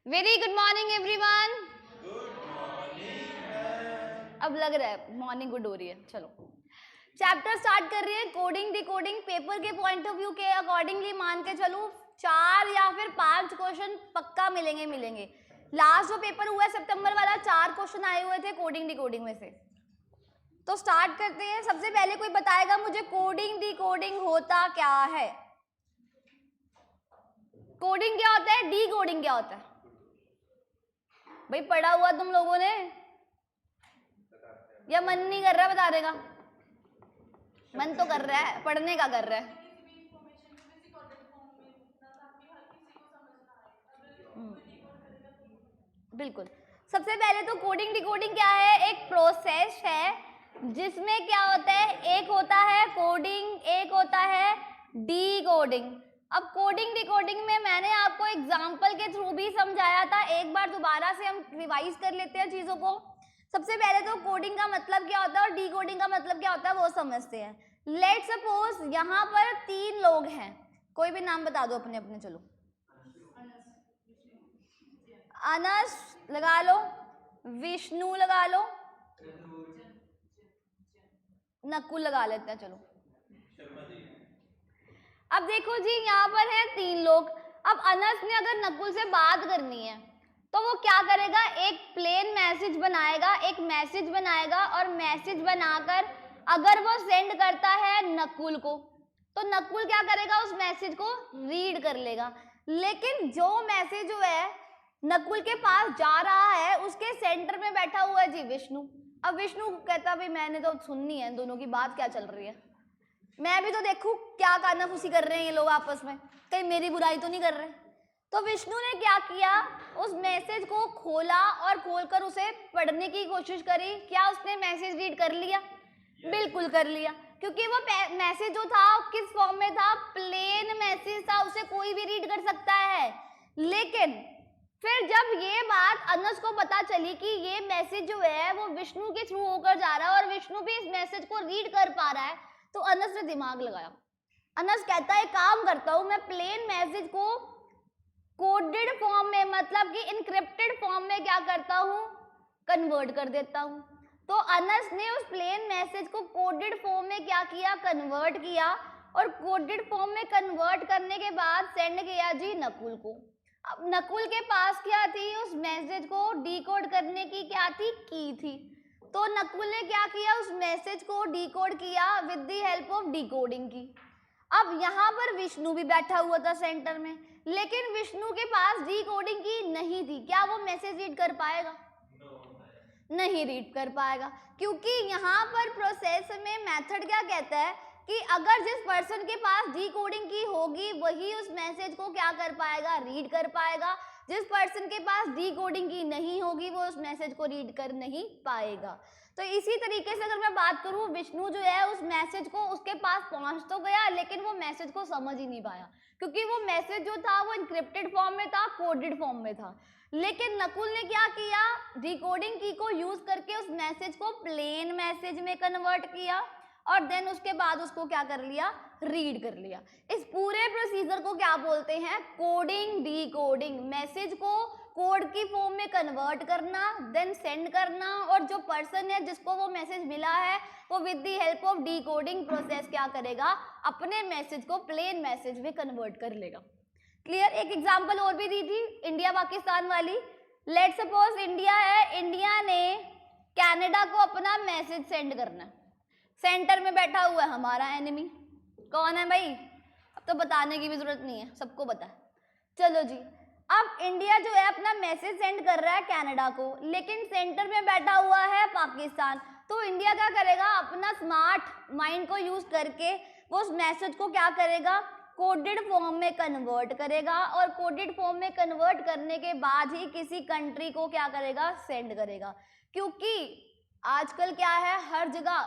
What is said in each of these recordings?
Very good morning everyone. अब लग रहा है मॉर्निंग गुड हो रही है। चलो चैप्टर स्टार्ट कर रही है। कोडिंग डिकोडिंग पेपर के पॉइंट ऑफ व्यू के अकॉर्डिंगली मान के चलो 4 या फिर 5 क्वेश्चन पक्का मिलेंगे। लास्ट जो पेपर हुआ है सितंबर वाला 4 क्वेश्चन आए हुए थे कोडिंग डिकोडिंग में से। तो स्टार्ट करते हैं। सबसे पहले कोई बताएगा मुझे कोडिंग डिकोडिंग होता क्या है? कोडिंग क्या होता है, डिकोडिंग क्या होता है? भाई पढ़ा हुआ तुम लोगों ने या मन नहीं कर रहा बताने का? मन तो कर रहा है, पढ़ने का कर रहा है। बिल्कुल। सबसे पहले तो कोडिंग डिकोडिंग क्या है? एक प्रोसेस है जिसमें क्या होता है, एक होता है कोडिंग, एक होता है डिकोडिंग। अब कोडिंग डिकोडिंग में मैंने आपको एग्जांपल के थ्रू भी समझाया था, एक बार दोबारा से हम रिवाइज कर लेते हैं चीजों को। सबसे पहले तो कोडिंग का मतलब क्या होता है और डिकोडिंग का मतलब क्या होता है वो समझते हैं। लेट्स सपोज यहाँ पर 3 लोग हैं, कोई भी नाम बता दो अपने अपने। चलो अनस लगा लो, विष्णु लगा लो, नकुल लगा लेते हैं। चलो अब देखो जी यहाँ पर है 3 लोग। अब अनस ने अगर नकुल से बात करनी है तो वो क्या करेगा, एक प्लेन मैसेज बनाएगा, एक मैसेज बनाएगा और मैसेज बनाकर अगर वो सेंड करता है नकुल को तो नकुल क्या करेगा, उस मैसेज को रीड कर लेगा। लेकिन जो मैसेज जो है नकुल के पास जा रहा है उसके सेंटर में बैठा हुआ है जी विष्णु। अब विष्णु कहता भाई मैंने तो सुननी है दोनों की बात क्या चल रही है, मैं भी तो देखूं क्या कानाफूसी कर रहे हैं ये लोग आपस में, कहीं मेरी बुराई तो नहीं कर रहे। तो विष्णु ने क्या किया, उस मैसेज को खोला और खोलकर उसे पढ़ने की कोशिश करी। क्या उसने मैसेज रीड कर लिया? बिल्कुल कर लिया, क्योंकि वो मैसेज जो था किस फॉर्म में था, प्लेन मैसेज था, उसे कोई भी रीड कर सकता है। लेकिन फिर जब ये बात अनस को पता चली कि ये मैसेज जो है वो विष्णु के थ्रू होकर जा रहा है और विष्णु भी इस मैसेज को रीड कर पा रहा है, तो अनस ने दिमाग लगाया। अनस कहता है काम करता हूं मैं प्लेन मैसेज को कोडेड फॉर्म में, मतलब कि इनक्रिप्टेड फॉर्म में क्या करता हूं, कन्वर्ट कर देता हूं। तो अनस ने उस प्लेन मैसेज को कोडेड फॉर्म में क्या किया, कन्वर्ट किया, और कोडेड फॉर्म में कन्वर्ट करने के बाद सेंड किया जी नकुल को। अब नकुल के पास क्या थी, उस मैसेज को डिकोड करने की क्या थी, की थी। तो नकुल ने क्या किया, उस मैसेज को डिकोड किया with the help of decoding की। अब यहाँ पर विष्णु भी बैठा हुआ था सेंटर में, लेकिन विष्णु के पास डिकोडिंग की नहीं थी। क्या वो मैसेज रीड कर पाएगा? नहीं रीड कर पाएगा, क्योंकि यहाँ पर प्रोसेस में मेथड क्या कहता है कि अगर जिस पर्सन के पास डिकोडिंग की होगी वही उस मैसेज को क्या कर पाएगा, रीड कर पाएगा। जिस पर्सन के पास डिकोडिंग की नहीं होगी वो उस मैसेज को रीड कर नहीं पाएगा। तो इसी तरीके से अगर मैं बात करूं, विष्णु जो है उस मैसेज को उसके पास पहुंच तो गया लेकिन वो मैसेज को समझ ही नहीं पाया, क्योंकि वो मैसेज जो था वो इनक्रिप्टेड फॉर्म में था, कोडेड फॉर्म में था। लेकिन नकुल ने क्या किया, डिकोडिंग की को यूज करके उस मैसेज को प्लेन मैसेज में कन्वर्ट किया और देन उसके बाद उसको क्या कर लिया, रीड कर लिया। इस पूरे प्रोसीजर को क्या बोलते हैं, कोडिंग डिकोडिंग। मैसेज को कोड की फॉर्म में कन्वर्ट करना, देन सेंड करना, और जो पर्सन है जिसको वो मैसेज मिला है वो with the help of decoding process क्या करेगा, अपने मैसेज को प्लेन मैसेज में कन्वर्ट कर लेगा। क्लियर? एक एग्जांपल और भी दी थी इंडिया पाकिस्तान वाली। लेट सपोज इंडिया है, इंडिया ने कनाडा को अपना मैसेज सेंड करना है। सेंटर में बैठा हुआ है हमारा एनिमी, कौन है भाई, अब तो बताने की भी जरूरत नहीं है, सबको पता है। चलो जी, अब इंडिया जो है अपना मैसेज सेंड कर रहा है कनाडा को, लेकिन सेंटर में बैठा हुआ है पाकिस्तान। तो इंडिया क्या करेगा, अपना स्मार्ट माइंड को यूज करके वो उस मैसेज को क्या करेगा, कोडेड फॉर्म में कन्वर्ट करेगा, और कोडेड फॉर्म में कन्वर्ट करने के बाद ही किसी कंट्री को क्या करेगा, सेंड करेगा। क्योंकि आजकल क्या है, हर जगह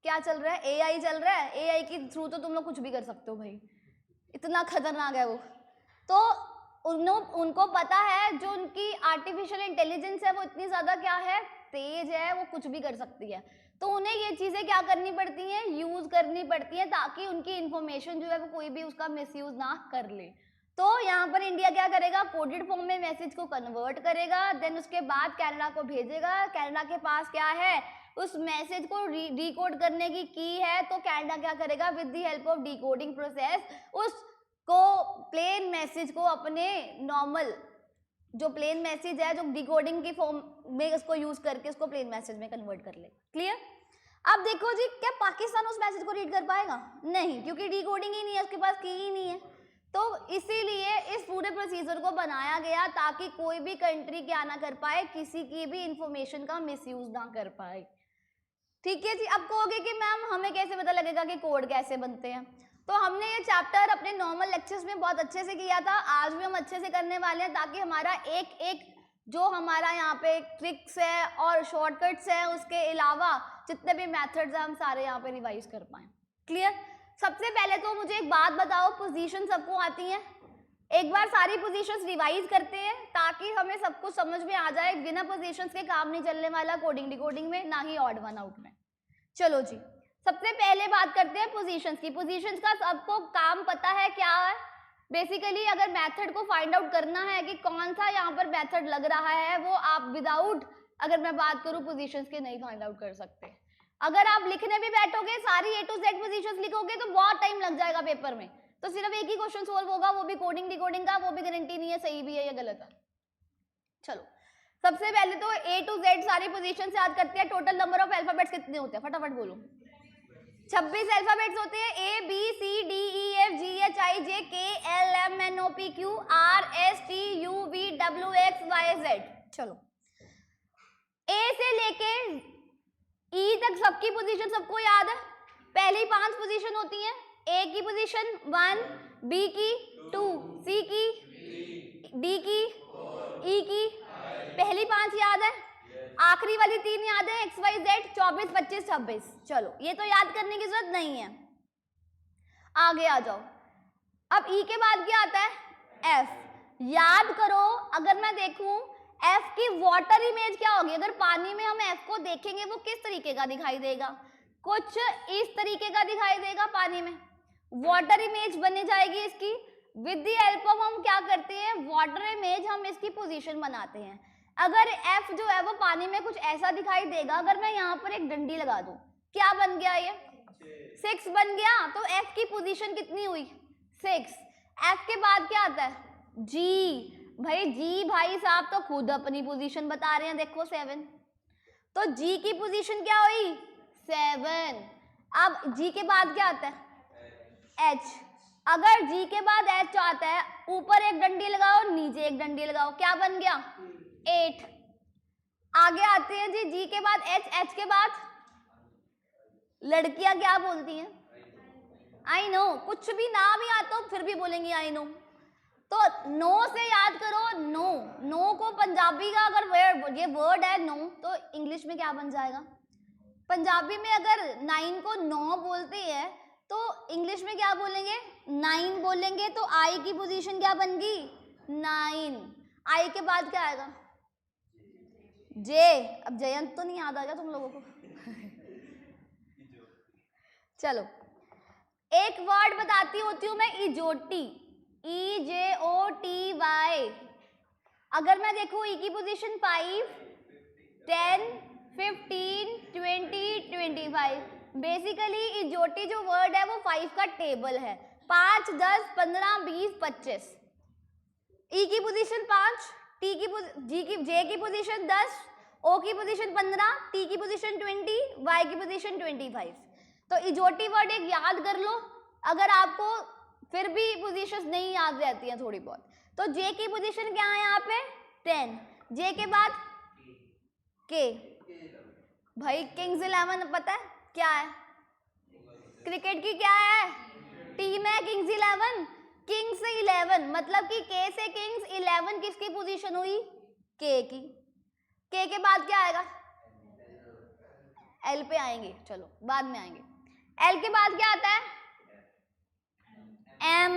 क्या चल रहा है, एआई चल रहा है। एआई के थ्रू तो तुम लोग कुछ भी कर सकते हो भाई, इतना खतरनाक है वो। तो उनको पता है, जो उनकी आर्टिफिशियल इंटेलिजेंस है वो इतनी ज्यादा क्या है, तेज है, वो कुछ भी कर सकती है। तो उन्हें ये चीजें क्या करनी पड़ती हैं, यूज करनी पड़ती हैं, ताकि उनकी इंफॉर्मेशन जो है वो कोई भी उसका मिसयूज ना कर ले। तो यहाँ पर इंडिया क्या करेगा, कोडेड फॉर्म में मैसेज को कन्वर्ट करेगा, देन उसके बाद कनाडा को भेजेगा। कनाडा के पास क्या है, उस मैसेज को डिकोड करने की है, तो कनाडा क्या करेगा, with the help of decoding process उसको प्लेन मैसेज को अपने नॉर्मल जो प्लेन मैसेज है, जो डिकोडिंग की फॉर्म में उसको यूज करके उसको प्लेन मैसेज में कन्वर्ट कर ले। क्लियर? अब देखो जी, क्या पाकिस्तान उस मैसेज को रीड कर पाएगा? नहीं, क्योंकि डिकोडिंग ही नहीं है, उसके पास की ही नहीं है। तो इसीलिए इस पूरे प्रोसीजर को बनाया गया ताकि कोई भी कंट्री क्या ना कर पाए, किसी की भी इंफॉर्मेशन का मिसयूज ना कर पाए। ठीक है जी। अब कहोगे कि मैम हमें कैसे पता लगेगा कि कोड कैसे बनते हैं? तो हमने ये चैप्टर अपने नॉर्मल लेक्चर्स में बहुत अच्छे से किया था, आज भी हम अच्छे से करने वाले हैं, ताकि हमारा एक एक जो हमारा यहाँ पे ट्रिक्स है और शॉर्टकट्स है, उसके अलावा जितने भी मेथड्स हैं हम सारे यहाँ पे रिवाइज कर पाए। क्लियर? सबसे पहले तो मुझे एक बात बताओ, पोजीशन सबको आती है? एक बार सारी पोजीशंस रिवाइज करते हैं ताकि हमें सब कुछ समझ में आ जाए। बिना पोजीशंस के काम नहीं चलने वाला कोडिंग डिकोडिंग में, ना ही ऑड वन आउट में। चलो जी, सबसे पहले बात करते हैं पोजीशंस की। पोजीशंस का सबको काम पता है क्या है? बेसिकली अगर मेथड को फाइंड आउट करना है कि कौन सा यहाँ पर मेथड लग रहा है, वो आप विदाउट, अगर मैं बात करूँ पोजीशंस के, नहीं फाइंड आउट कर सकते। अगर आप लिखने भी बैठोगे, सारी A to Z पोजीशंस लिखोगे तो बहुत टाइम लग जाएगा पेपर में, तो सिर्फ एक ही क्वेश्चन सोल्व होगा, वो भी कोडिंग डिकोडिंग का, वो भी गारंटी नहीं है सही भी है या गलत है। चलो, सबसे पहले तो A to Z सारी पोजीशन से याद करते हैं। टोटल नंबर ऑफ अल्फाबेट्स कितने होते हैं, फटाफट बोलो। 26 अल्फाबेट्स होते हैं। A B C D E F G H I J K L M N O P Q R S T U V W X Y Z। चलो, A से लेके E तक सबकी पोजीशन सबको याद है। पहली 5 पोजीशन होती हैं। A की पोजीशन 1, B की 2, C की, D की, E की, पहली 5 याद है, आखिरी वाली 3 याद है, XY Z 24, 25, 26। चलो, ये तो याद करने की जरूरत नहीं है, आगे आ जाओ। अब E के बाद क्या आता है? F। याद करो, अगर मैं देखूं F की वाटर इमेज क्या होगी? अगर पानी में हम F को देखेंगे वो किस तरीके का दिखाई देगा? कुछ इस तरीके का दिखाई देगा पानी में। वाटर इमेज बनी जाएगी इसकी। विद द हेल्प ऑफ हम क्या करते हैं, वाटर इमेज, हम इसकी पोजीशन बनाते हैं। अगर F जो है वो पानी में कुछ ऐसा दिखाई देगा, अगर मैं यहाँ पर एक डंडी लगा दूं, क्या बन गया? ये 6 बन गया। तो F की पोजीशन कितनी हुई? 6। F के बाद क्या आता है? G। भाई G भाई साहब तो खुद अपनी पोजीशन बता रहे हैं, देखो 7। तो G की पोजीशन क्या हुई? 7। अब G के बाद क्या आता है? H। अगर G के बाद H आता है, ऊपर एक डंडी लगाओ, नीचे एक डंडी लगाओ, क्या बन गया? 8। आगे आते हैं जी, G के बाद H, H के बाद लड़कियां क्या बोलती हैं? I know. कुछ भी ना भी आता हो फिर भी बोलेंगी आई नो। तो नो से याद करो, नो। नो को पंजाबी का अगर ये वर्ड है नो, तो इंग्लिश में क्या बन जाएगा? पंजाबी में अगर 9 को 9 बोलते हैं तो इंग्लिश में क्या बोलेंगे? 9 बोलेंगे। तो आई की पोजीशन क्या बन गई? 9। आई के बाद क्या आएगा? जे। अब जयंत तो नहीं याद आ गया तुम लोगों को? चलो, एक वर्ड बताती होती हूं मैं, इजोटी, EJOTY। अगर मैं देखूं ई की पोजीशन 5, 10, 15, 20, 25। बेसिकली इजोटी जो वर्ड है वो 5 का टेबल है। 5, 10, 15, 20, 25। ई की पोजीशन 5, टी की जे की पोजीशन 10, ओ की पोजीशन 15, टी की पोजीशन 20, वाई की पोजीशन 25। तो इजोटी वर्ड एक याद कर लो, अगर आपको फिर भी पोजीशंस नहीं याद रहती हैं थोड़ी बहुत। तो जे की पोजीशन क्या है यहाँ पे? 10। जे के बाद के। भाई किंग्स 11 पता है क्या है? क्रिकेट की क्या है? टीम है किंग्स 11। किंग्स 11 मतलब कि के से किंग्स 11 किसकी पोजीशन हुई? के की। के के बाद क्या आएगा? एल पे आएंगे, चलो बाद में आएंगे। एल के बाद क्या आता है? एम।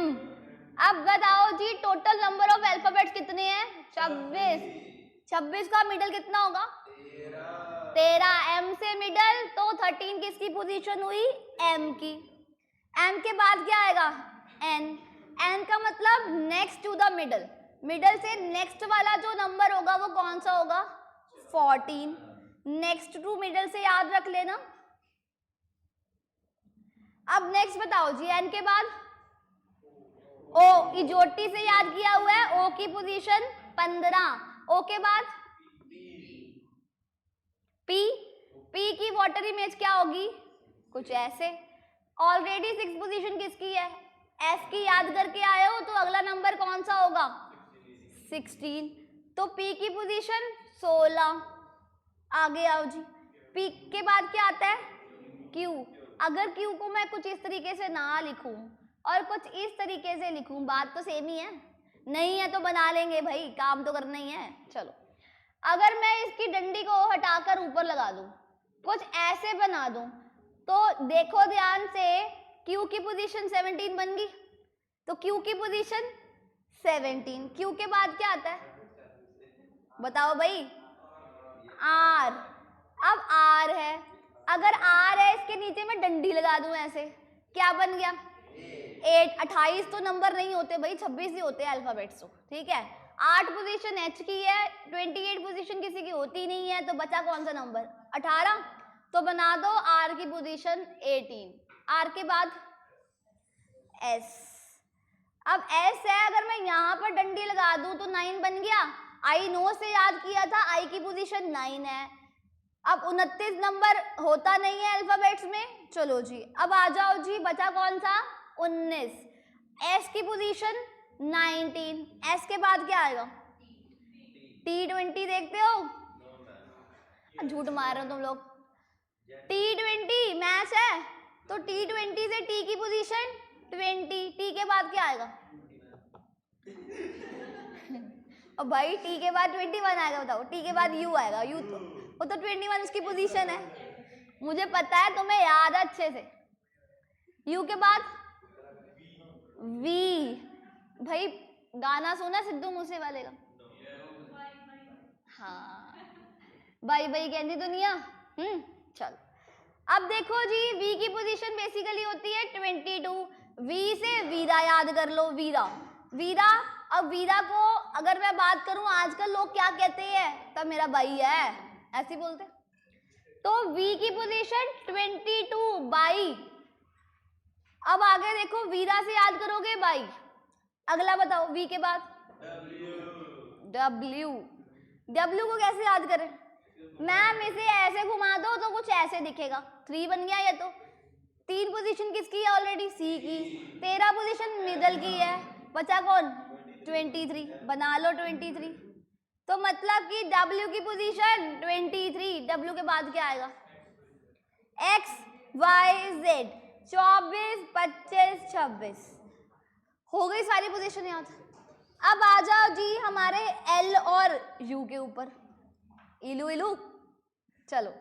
अब बताओ जी, टोटल नंबर ऑफ अल्फाबेट्स कितने हैं? 26। 26 का मिडल कितना होगा? 13। एम से मिडल, तो 13 किसकी पोजीशन हुई? एम की। एम के बाद क्या आएगा? एन। एन का मतलब next to the middle, middle से नेक्स्ट वाला जो नंबर होगा वो कौन सा होगा? 14। नेक्स्ट टू मिडल से याद रख लेना। अब नेक्स्ट बताओ जी, एन के बाद ओ, इजोटी से याद किया हुआ है, ओ की पोजीशन 15, ओ के बाद पी, पी की वाटर इमेज क्या होगी? कुछ ऐसे। ऑलरेडी 6 पोजीशन किसकी है? एस की याद करके आए हो, तो अगला नंबर कौन सा होगा? 16। तो पी की पोजीशन 16। आगे आओ जी, पी के बाद क्या आता है? क्यू। अगर क्यू को मैं कुछ इस तरीके से ना लिखूं और कुछ इस तरीके से लिखूं, बात तो सेम ही है। नहीं है तो बना लेंगे भाई, काम तो करना ही है। चलो, अगर मैं इसकी डंडी को हटाकर ऊपर लगा दूं, कुछ ऐसे बना दूं, तो देखो ध्यान से, क्यू की पोजीशन 17 बन गई। तो क्यू की पोजीशन 17, क्यू के बाद क्या आता है? बताओ भाई। आर। अब आर है, अगर आर है, इसके नीचे मैं डंडी लगा दूं ऐसे, क्या बन गया? 8। 28 तो नंबर नहीं होते भाई, 26 ही होते हैं अल्फाबेट्स तो, ठीक है। 8 पोजीशन एच की है, 28 पोजीशन किसी की होती नहीं है, तो बचा कौन सा नंबर? 18। तो बना दो आर की पोजीशन 18। आर के बाद एस। अब एस है, अगर मैं यहाँ पर डंडी लगा दूं तो 9 बन गया। आई नो से याद किया था, आई की पोजीशन 9 है। अब 29 नंबर होता नहीं है अल्फाबेट्स में। चलो जी, अब आ जाओ जी, बचा कौन सा? 19। एस की पोजीशन 19। एस के बाद क्या आएगा? T20 देखते हो? झूठ मार रहे हो तुम लोग। T20 मैच है, तो T20 से टी की पोजीशन 20। टी के बाद क्या आएगा? और भाई टी के बाद 21 आएगा, बताओ। टी के बाद यू आएगा, यू तो वो तो 21 उसकी पोजीशन है, मुझे पता है, तुम्हें याद है अच्छे से। यू के बाद वी। भाई गाना सुना सिद्धू मूसेवाले का? हाँ, बाई बाई कहती दुनिया। चलो, अब देखो जी, वी की पोजीशन बेसिकली होती है 22। वी से वीरा याद कर लो, वीरा, वीरा। अब वीरा को अगर मैं बात करूं, आजकल लोग क्या कहते हैं? तब मेरा भाई है, ऐसे बोलते। तो वी की पोजीशन 22, बाई। अब आगे देखो, वीरा से याद करोगे बाई। अगला बताओ, वी के बाद डब्ल्यू। डब्ल्यू को कैसे याद करें? मैम इसे ऐसे घुमा दो तो कुछ ऐसे दिखेगा। 3 बन गया ये तो। 3 पोजीशन किसकी है ऑलरेडी? सी की। 13 पोजीशन मिडल की है, बचा कौन? 23। बना लो 23। तो मतलब कि W की पोजीशन 23। W के बाद क्या आएगा? X Y Z। 24 25 26 हो गई सारी पोजीशन याद। अब आ जाओ जी हमारे L और U के ऊपर। इलू इलू, चलो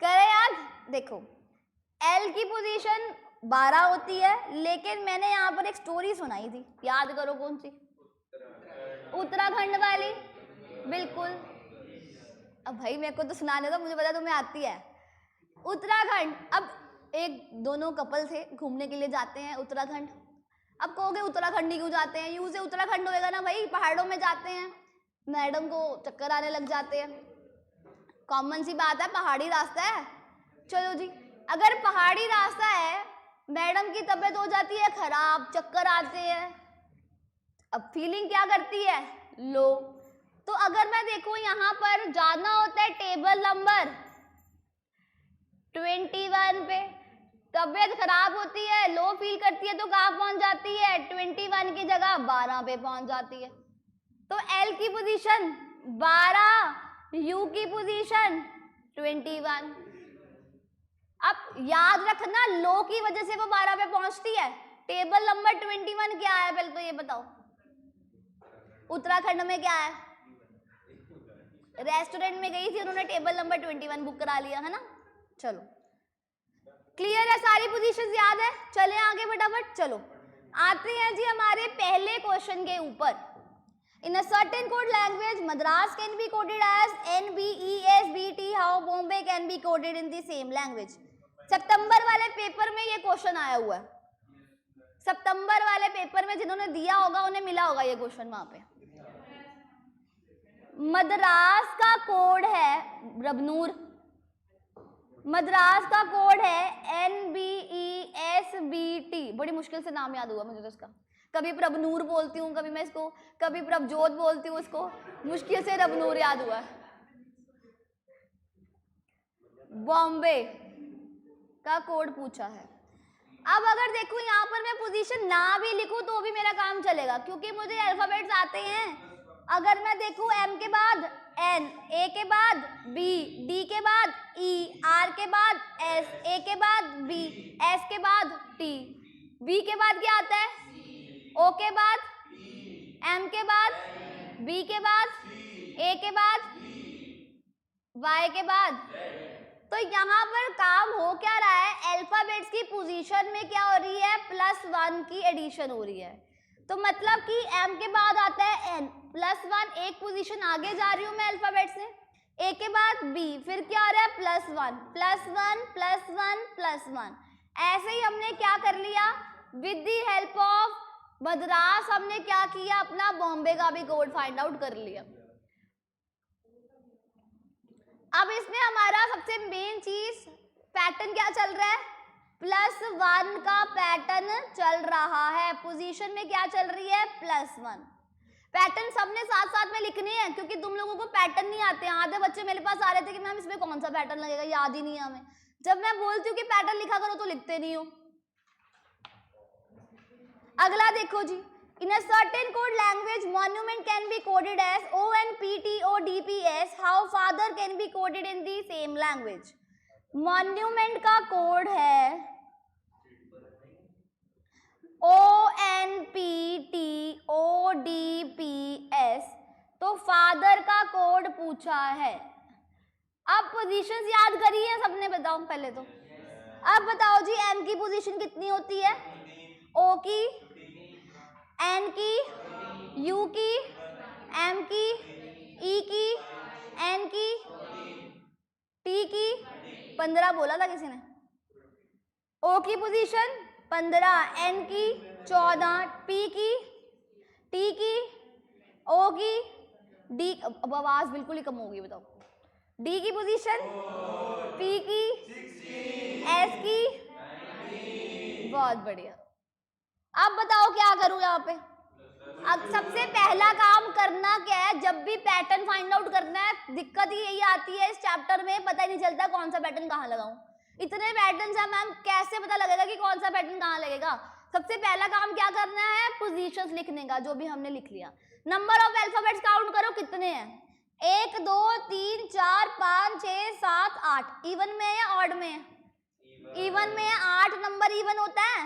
करे याद। देखो, L की पोजीशन 12 होती है, लेकिन मैंने यहाँ पर एक स्टोरी सुनाई थी, याद करो कौन सी? उत्तराखंड वाली, बिल्कुल। अब भाई मेरे को तो सुनाने दो, मुझे पता तुम्हें आती है। उत्तराखंड, अब दोनों कपल थे, घूमने के लिए जाते हैं उत्तराखंड। अब कहोगे उत्तराखंड ही क्यों जाते हैं? यू से उत्तराखंड होएगा ना भाई, पहाड़ों में जाते हैं, मैडम को चक्कर आने लग जाते हैं, कॉमन सी बात है, पहाड़ी रास्ता है। चलो जी, अगर पहाड़ी रास्ता है, मैडम की तबीयत हो जाती है खराब, चक्कर आते हैं, अब फीलिंग क्या करती है? लो। तो अगर मैं देखूं यहाँ पर जाना होता है टेबल नंबर 21 पे, तबीयत खराब होती है, लो फील करती है, तो कहाँ पहुंच जाती है? 21 की जगह 12 पे पहुंच जाती है। तो L की पोजीशन 12, U की पोजीशन 21। अब याद रखना, लो की वजह से वो 12 पे पहुंचती है। टेबल नंबर 21 क्या है पहले तो ये बताओ? उत्तराखंड में क्या है? रेस्टोरेंट में गई थी, उन्होंने टेबल नंबर 21 बुक करा लिया है ना। चलो, क्लियर है? सारी पोजीशंस याद है? चले आगे फटाफट। चलो आते हैं जी हमारे पहले क्वेश्चन के ऊपर। In a certain code language, Madras can be coded as NBESBT. How Bombay can be coded in the same language? सितंबर वाले पेपर में ये क्वेश्चन आया हुआ है, सितंबर वाले पेपर में जिन्होंने दिया होगा उन्हें मिला होगा ये क्वेश्चन वहां पे। मद्रास का कोड है रबनूर, मद्रास का कोड है NBESBT, बड़ी मुश्किल से नाम याद हुआ मुझे तो इसका, कभी प्रभनूर बोलती हूँ, कभी मैं इसको, कभी प्रभजोत बोलती हूँ इसको, मुश्किल से रबनूर याद हुआ। बॉम्बे का कोड पूछा है। अब अगर देखो यहाँ पर मैं पोजीशन ना भी लिखूं तो भी मेरा काम चलेगा क्योंकि मुझे अल्फाबेट्स आते हैं। अगर मैं देखूं M के बाद N, A के बाद B, D के बाद E, R के बाद S, A के बाद B, S के बाद T, B के बाद क्या आता है, O के बाद, M के बाद, B के बाद, A के बाद, Y के बाद। तो यहाँ पर काम हो क्या रहा है, अल्फाबेट्स की पोजीशन में क्या हो रही है, +1 की एडिशन हो रही है। तो मतलब कि M के बाद आता है N, +1 एक पोजीशन आगे जा रही हूँ मैं अल्फाबेट से, A के बाद B, फिर क्या हो रहा है +1 +1 +1 +1। ऐसे ही हमने क्या कर लिया, with the help of Madras हमने क्या किया, अपना बॉम्बे का भी कोड फाइंड आउट कर लिया। अब इसमें हमारा सबसे मेन चीज पैटर्न क्या चल रहा है, +1 का पैटर्न चल रहा है, पोजीशन में क्या चल रही है +1। पैटर्न सबने साथ साथ में लिखने हैं क्योंकि तुम लोगों को पैटर्न नहीं आते हैं। आधे बच्चे मेरे पास आ रहे थे कि मैम इसमें कौन सा पैटर्न लगेगा, याद ही नहीं है हमें। जब मैं बोलती हूँ कि पैटर्न लिखा करो तो लिखते नहीं हो। अगला देखो जी, in a certain code language monument can be coded as ONPTODPS, how father can be coded in the same language। monument का कोड है ONPTODPS, तो फादर का कोड पूछा है। अब पोजीशंस याद करी है सबने, बताओ पहले तो। अब बताओ जी M की पोजीशन कितनी होती है, O की, N की, U की, M की, E की, N की, T की, 15 बोला था किसी ने। O की पोजीशन 15, N की 14, P की, T की, O की, D, अब आवाज बिल्कुल ही कम होगी, बताओ। D की पोजीशन, P की, S की, बहुत बढ़िया। अब बताओ क्या करूं यहाँ पे। अब सबसे पहला काम करना क्या है, जब भी पैटर्न फाइंड आउट करना है, दिक्कत ही यही आती है इस चैप्टर में, पता ही नहीं चलता कौन सा पैटर्न कहाँ लगाऊं। इतने पैटर्न्स हैं मैम, कैसे पता लगेगा कि कौन सा पैटर्न कहाँ लगेगा। सबसे पहला काम क्या करना है, पोजीशंस लिखने का, जो भी हमने लिख लिया। नंबर ऑफ अल्फाबेट्स काउंट करो कितने हैं, 1 2 3 4 5 6 7 8। इवन में है या ऑड में है, इवन में है। 8 नंबर इवन होता है,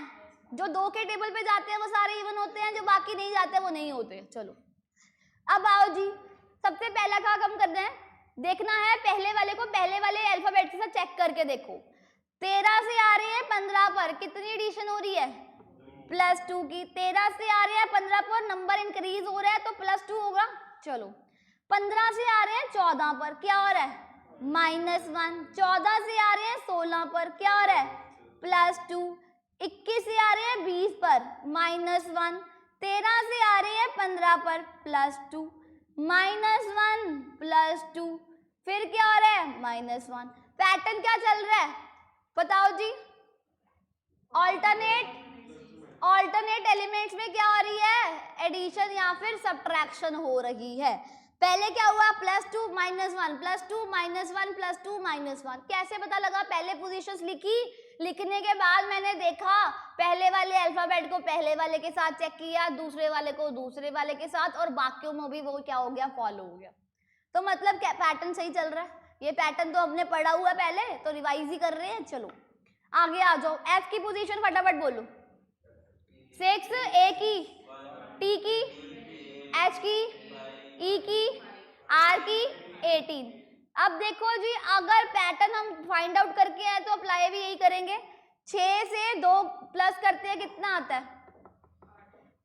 जो 2 के टेबल पे जाते हैं वो सारे इवन होते हैं, जो बाकी नहीं जाते वो नहीं होते। चलो अब आओ जी, सबसे पहला क्या काम करना है, देखना है पहले वाले को, पहले वाले अल्फाबेट के साथ चेक करके देखो। 13 से आ रहे हैं 15 पर, कितनी एडिशन हो रही है, +2 की। 13 से आ रहे हैं 15 पर, नंबर इंक्रीज हो रहा है तो +2 होगा। चलो 15 से आ रहे हैं 14 पर, क्या हो रहा है, -1। 14 से आ रहे हैं 16 पर, क्या हो रहा है, +2। 21 से आ रहे हैं 20 पर, -1। 13 से आ रहे हैं 15 पर, +2, -1 +2, फिर क्या हो रहा है, -1। पैटर्न क्या चल रहा है बताओ जी, ऑल्टरनेट एलिमेंट्स में क्या हो रही है, एडिशन या फिर सब्ट्रैक्शन हो रही है। पहले क्या हुआ, +2 -1 +2 -1 +2 -1। कैसे पता लगा, पहले पोजीशंस लिखी, लिखने के बाद मैंने देखा पहले वाले अल्फाबेट को पहले वाले के साथ चेक किया, दूसरे वाले को दूसरे वाले के साथ, और बाकियों में भी वो क्या हो गया, फॉलो हो गया। तो मतलब क्या पैटर्न सही चल रहा है। ये पैटर्न तो हमने पढ़ा हुआ पहले, तो रिवाइज ही कर रहे हैं। चलो आगे आ जाओ, F की पोजीशन फटाफट बोलो, 6, A की, T की, H की, E की, R की, 18। अब देखो जी, अगर पैटर्न हम फाइंड आउट करके आए तो अप्लाई भी यही करेंगे। 6 से 2 प्लस करते हैं, कितना आता है,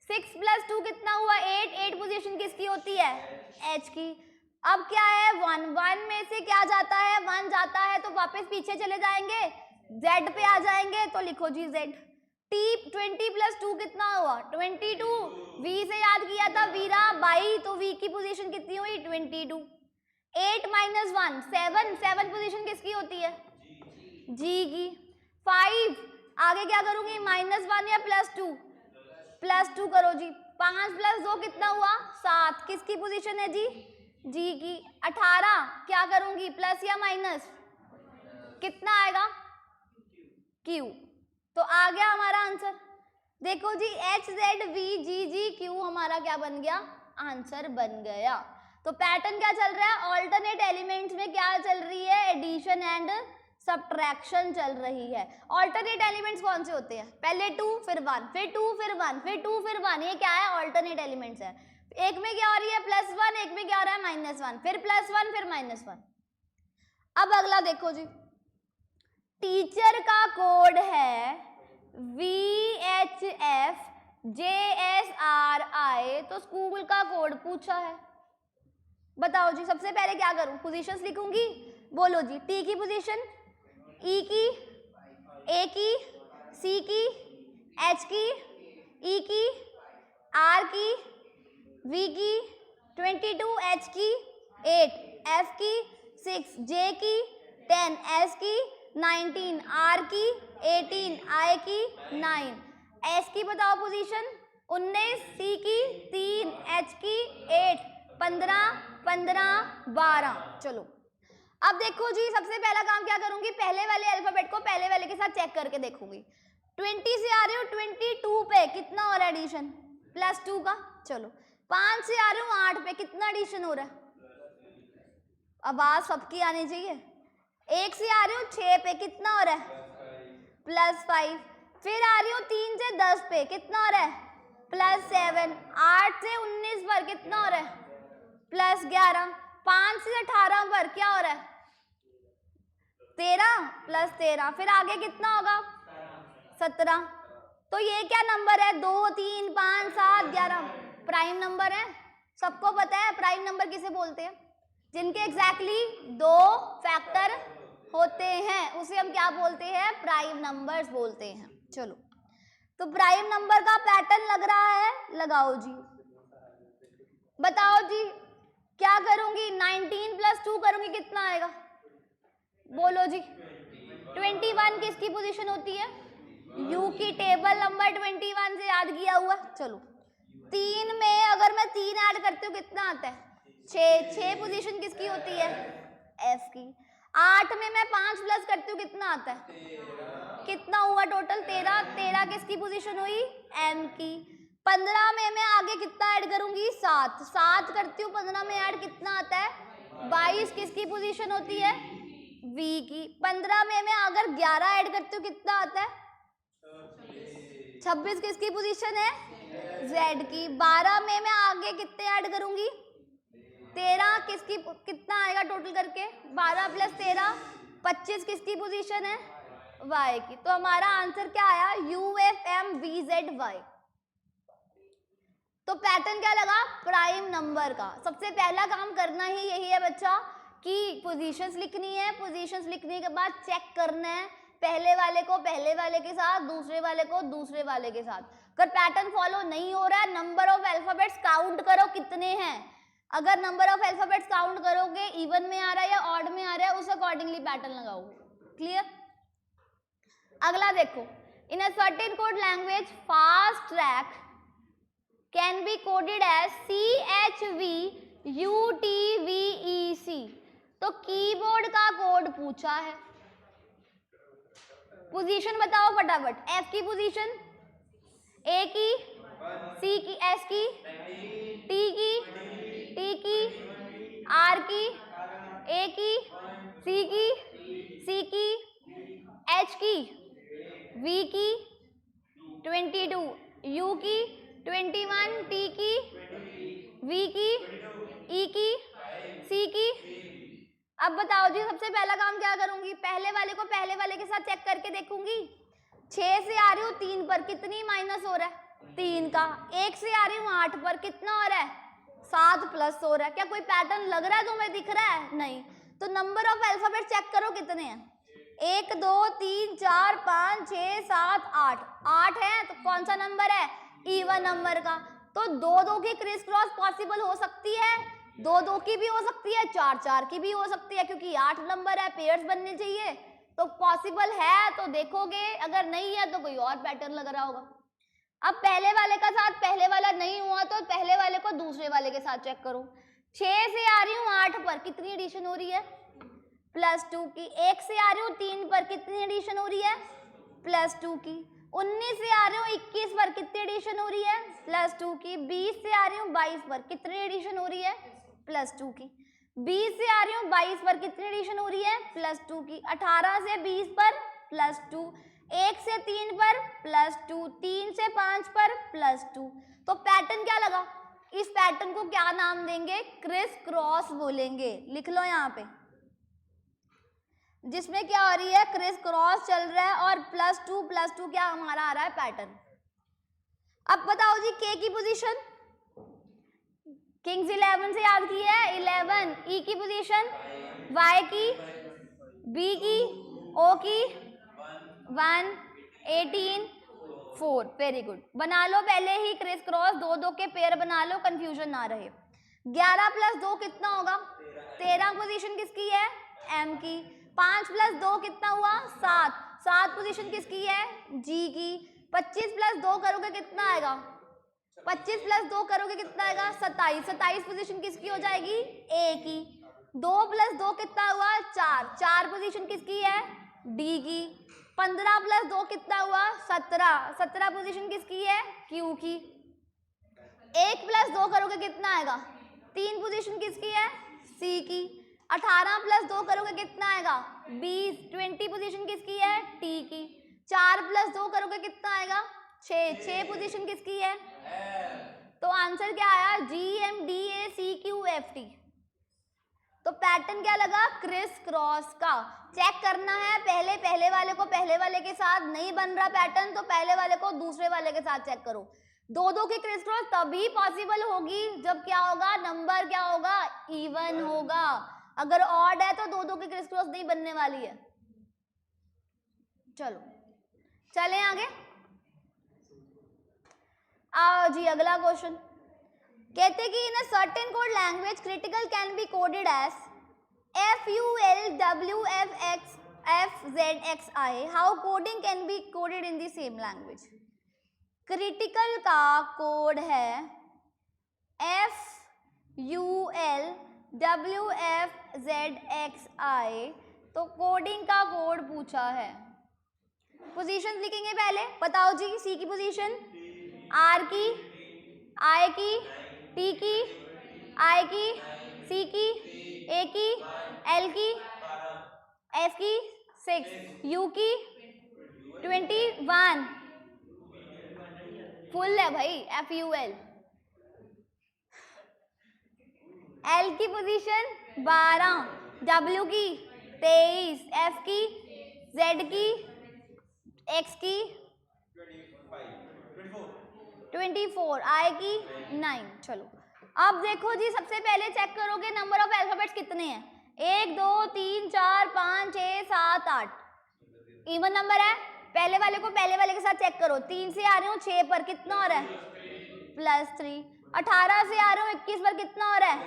6 + 2 कितना हुआ, 8। 8 पोजीशन किसकी होती है, H की। अब क्या है, 1 में से क्या जाता है, 1 जाता है तो वापस पीछे चले जाएंगे, जेड पे आ जाएंगे तो लिखो जी जेड। टी 20 प्लस 2 कितना हुआ 22। वी से याद किया था वीरा बाई, तो वी की पोजीशन कितनी हुई 22। 8 माइनस 1 7, 7 पोजीशन किसकी होती है जी की। 5 आगे क्या करूंगी -1 या +2 करो जी। 5 प्लस 2 कितना हुआ 7, किसकी पोजीशन है जी की। 18 क्या करूंगी प्लस या माइनस, कितना आएगा क्यू। तो आ गया हमारा आंसर। देखो जी एच जेड वी जी जी क्यू हमारा क्या बन गया आंसर बन गया। तो पैटर्न क्या चल रहा है ऑल्टरनेट एलिमेंट्स में क्या चल रही है एडिशन एंड सब्ट्रैक्शन चल रही है। ऑल्टरनेट एलिमेंट्स कौन से होते हैं पहले 2 फिर 1 फिर 2 फिर 1 फिर 2 फिर 1, ये क्या है ऑल्टरनेट एलिमेंट्स है। एक में क्या हो रही है +1, एक में क्या हो रहा है -1, फिर +1 फिर -1। अब अगला देखो जी टीचर का कोड है VHF JSRI, तो स्कूल का कोड पूछा है। बताओ जी सबसे पहले क्या करूं पोजीशंस लिखूंगी, बोलो जी टी की पोजीशन, ई की, ए की, सी की, एच की, ई की, आर की, वी की 22, एच की 8, एफ की 6, जे की 10, एस की 19, आर की 18, आई की 9, एस की बताओ पोजीशन 19, सी की 3, एच की 8, 15, 15, 12। चलो अब देखो जी सबसे पहला काम क्या करूंगी पहले वाले अल्फाबेट को पहले वाले के साथ चेक करके देखूंगी। 20 से आ रही हूँ 22 पे कितना हो रहा है एडिशन +2 का। चलो 5 से आ रही हूँ 8 पे कितना एडिशन हो रहा है, आवाज सबकी आनी चाहिए। 1 से आ रही हूँ 6 पे कितना हो रहा है +5। फिर आ रही हूँ 3 से 10 पे कितना हो रहा है +7। 8 से 19 पर कितना हो रहा है +11। 5 से 18 पर क्या हो रहा है 13 +13। फिर आगे कितना होगा 17। तो ये क्या नंबर है 2 3 5 7 11 प्राइम नंबर है। सबको पता है प्राइम नंबर किसे बोलते हैं जिनके एग्जैक्टली 2 फैक्टर होते हैं उसे हम क्या बोलते हैं प्राइम नंबर्स बोलते हैं। चलो तो प्राइम नंबर का पैटर्न लग रहा है, लगाओ जी। बताओ जी क्या करूंगी 19 + 2 करूंगी कितना आएगा बोलो जी। 21 किसकी पोजीशन होती है यू की, टेबल नंबर 21 से याद किया हुआ। चलो 3 में अगर मैं 3 ऐड करती हूँ कितना आता है 6 पोजीशन किसकी होती है एफ की। 8 में मैं 5 प्लस करती हूँ कितना आता है कितना हुआ टोटल 13 किसकी पोजीशन हुई एम की। 15 में मैं आगे कितना ऐड करूंगी 7 करती हूँ 15 में ऐड कितना आता है 22 किसकी पोजीशन होती है वी की। 15 में मैं अगर 11 ऐड करती हूँ कितना आता है 26 किसकी पोजीशन है जेड की। 12 में मैं आगे कितने ऐड करूंगी 13 किसकी, कितना आएगा टोटल करके 12 + 13 25 किसकी पोजीशन है वाई की। तो हमारा आंसर क्या आया UFMVZY। तो पैटर्न क्या लगा प्राइम नंबर का। सबसे पहला काम करना ही यही है बच्चा कि पोजीशंस लिखनी है, पोजीशंस लिखने के बाद चेक करना है पहले वाले को पहले वाले के साथ, दूसरे वाले को दूसरे वाले के साथ। अगर पैटर्न फॉलो नहीं हो रहा है नंबर ऑफ अल्फाबेट्स काउंट करो कितने हैं। अगर नंबर ऑफ अल्फाबेट्स काउंट करोगे इवन में आ रहा है या ऑड में आ रहा है उस अकॉर्डिंगली पैटर्न लगाओगे। क्लियर। अगला देखो in a certain code language fast track can be coded as CHVUTVEC। तो कीबोर्ड का कोड पूछा है, पोजीशन बताओ फटाफट। एफ की पोजीशन, ए की, सी की, एस की, टी की, आर की, ए की, सी की, एच की, वी की 22, यू की 21, टी की, वी की, ई की, सी की। अब बताओ जी सबसे पहला काम क्या करूंगी पहले वाले को पहले वाले के साथ चेक करके देखूंगी। 6 से आ रही हूँ 3 पर कितनी माइनस हो रहा है 3 का। 1 से आ रही हूँ 8 पर कितना हो रहा है 7 प्लस हो रहा है। क्या कोई पैटर्न लग रहा है तुम्हें दिख रहा है नहीं। तो नंबर ऑफ अल्फाबेट चेक करो कितने हैं 1 2 3 4 5 6 7 8 8 है, तो कौन सा नंबर है? इवन नंबर का। तो 2 2 की क्रिस क्रॉस पॉसिबल हो सकती है, 2 2 की भी हो सकती है, 4 4 की भी हो सकती है, क्योंकि 8 नंबर है, पेयर्स बनने चाहिए, तो पॉसिबल है तो देखोगे, अगर नहीं है तो कोई और पैटर्न लग रहा होगा। अब पहले वाले का साथ पहले वाला नहीं हुआ तो पहले वाले को दूसरे वाले के साथ चेक करो। 6 से आ रही हूँ 8 पर, कितनी एडिशन हो रही है? +2 की। 1 से आ रही हूँ 3 पर, कितनी एडिशन हो रही है? +2 की। 19 से आ रही हूँ 21 पर, कितनी एडिशन हो रही है? +2 की। 20 से आ रही हूँ 22 पर, कितनी एडिशन हो रही है? +2 की। 20 से आ रही हूँ 22 पर, कितनी एडिशन हो रही है? +2 की। 18 से 20 पर +2, 1 से 3 पर +2, 3 से 5 पर +2। तो पैटर्न क्या लगा? इस पैटर्न को क्या नाम देंगे? क्रिस क्रॉस बोलेंगे। लिख लो यहाँ पे, जिसमें क्या हो रही है? क्रिस क्रॉस चल रहा है और +2 क्या हमारा आ रहा है? पैटर्न। अब बताओ जी के की पोजीशन, किंग्स 11 से याद की है 11, ई की पोजीशन, वाई की, बी की, ओ की 1, 18, 4। Very good. बना लो पहले ही क्रिस क्रॉस, 2 2 के पेयर बना लो, कंफ्यूजन ना रहे। 11 + 2 कितना होगा? 13 पोजीशन किसकी है? एम की। 5 + 2 कितना हुआ? 7, 7 पोजीशन किसकी है? जी की। 25 + 2 करोगे कितना आएगा? 25 + 2 करोगे कितना आएगा? 27, 27 पोजीशन किसकी हो जाएगी? ए की। 2 + 2 कितना हुआ? 4, 4 पोजीशन किसकी है? डी की। 15 + 2 कितना हुआ? 17, 17 पोजीशन किसकी है? क्यू की। 1 + 2 करोगे कितना आएगा? 3 पोजीशन किसकी है? सी की। 18 + 2 करोगे कितना आएगा? 20, 20 पोजीशन किसकी है? टी की। 4 + 2 करोगे कितना आएगा? 6, 6 पोजीशन किसकी है? तो आंसर क्या आया? G M D A C Q F T. तो पैटर्न क्या लगा? क्रिस क्रॉस का। चेक करना है, पहले वाले को पहले वाले के साथ नहीं बन रहा पैटर्न, तो पहले वाले को दूसरे वाले के साथ चेक करो। 2 2 की क्रिस क्रॉस तभी पॉसिबल होगी जब क्या होगा? नंबर क्या होगा? इवन होगा। अगर ऑड है तो 2 2 की क्रिस क्रॉस नहीं बनने वाली है। चलो चलें आगे। आओ जी अगला क्वेश्चन। कहते कि in a certain code language critical can be coded as FULWFXFZXI। How coding can be coded in the same language? Critical का कोड है FULWFZXI। तो कोडिंग का कोड पूछा है। पोजीशंस लिखेंगे पहले। बताओ जी, सी की पोजीशन, आर की, आई की, टी की, आई की, सी की, ए की, एल की, एफ की 6, यू की 21, फुल है भाई FUL। एल की पोजीशन 12, डब्ल्यू की 23, एफ की, जेड की, एक्स की 24, आई की 9। चलो अब देखो जी, सबसे पहले चेक करोगे नंबर ऑफ अल्फाबेट्स कितने हैं। 1 2 3 4 5 6 7 8 इवन नंबर है। पहले वाले को पहले वाले के साथ चेक करो। 3 से आ रही हूँ 6 पर, कितना हो रहा है? +3। 18 से आ रही हूँ 21 पर, कितना हो रहा है?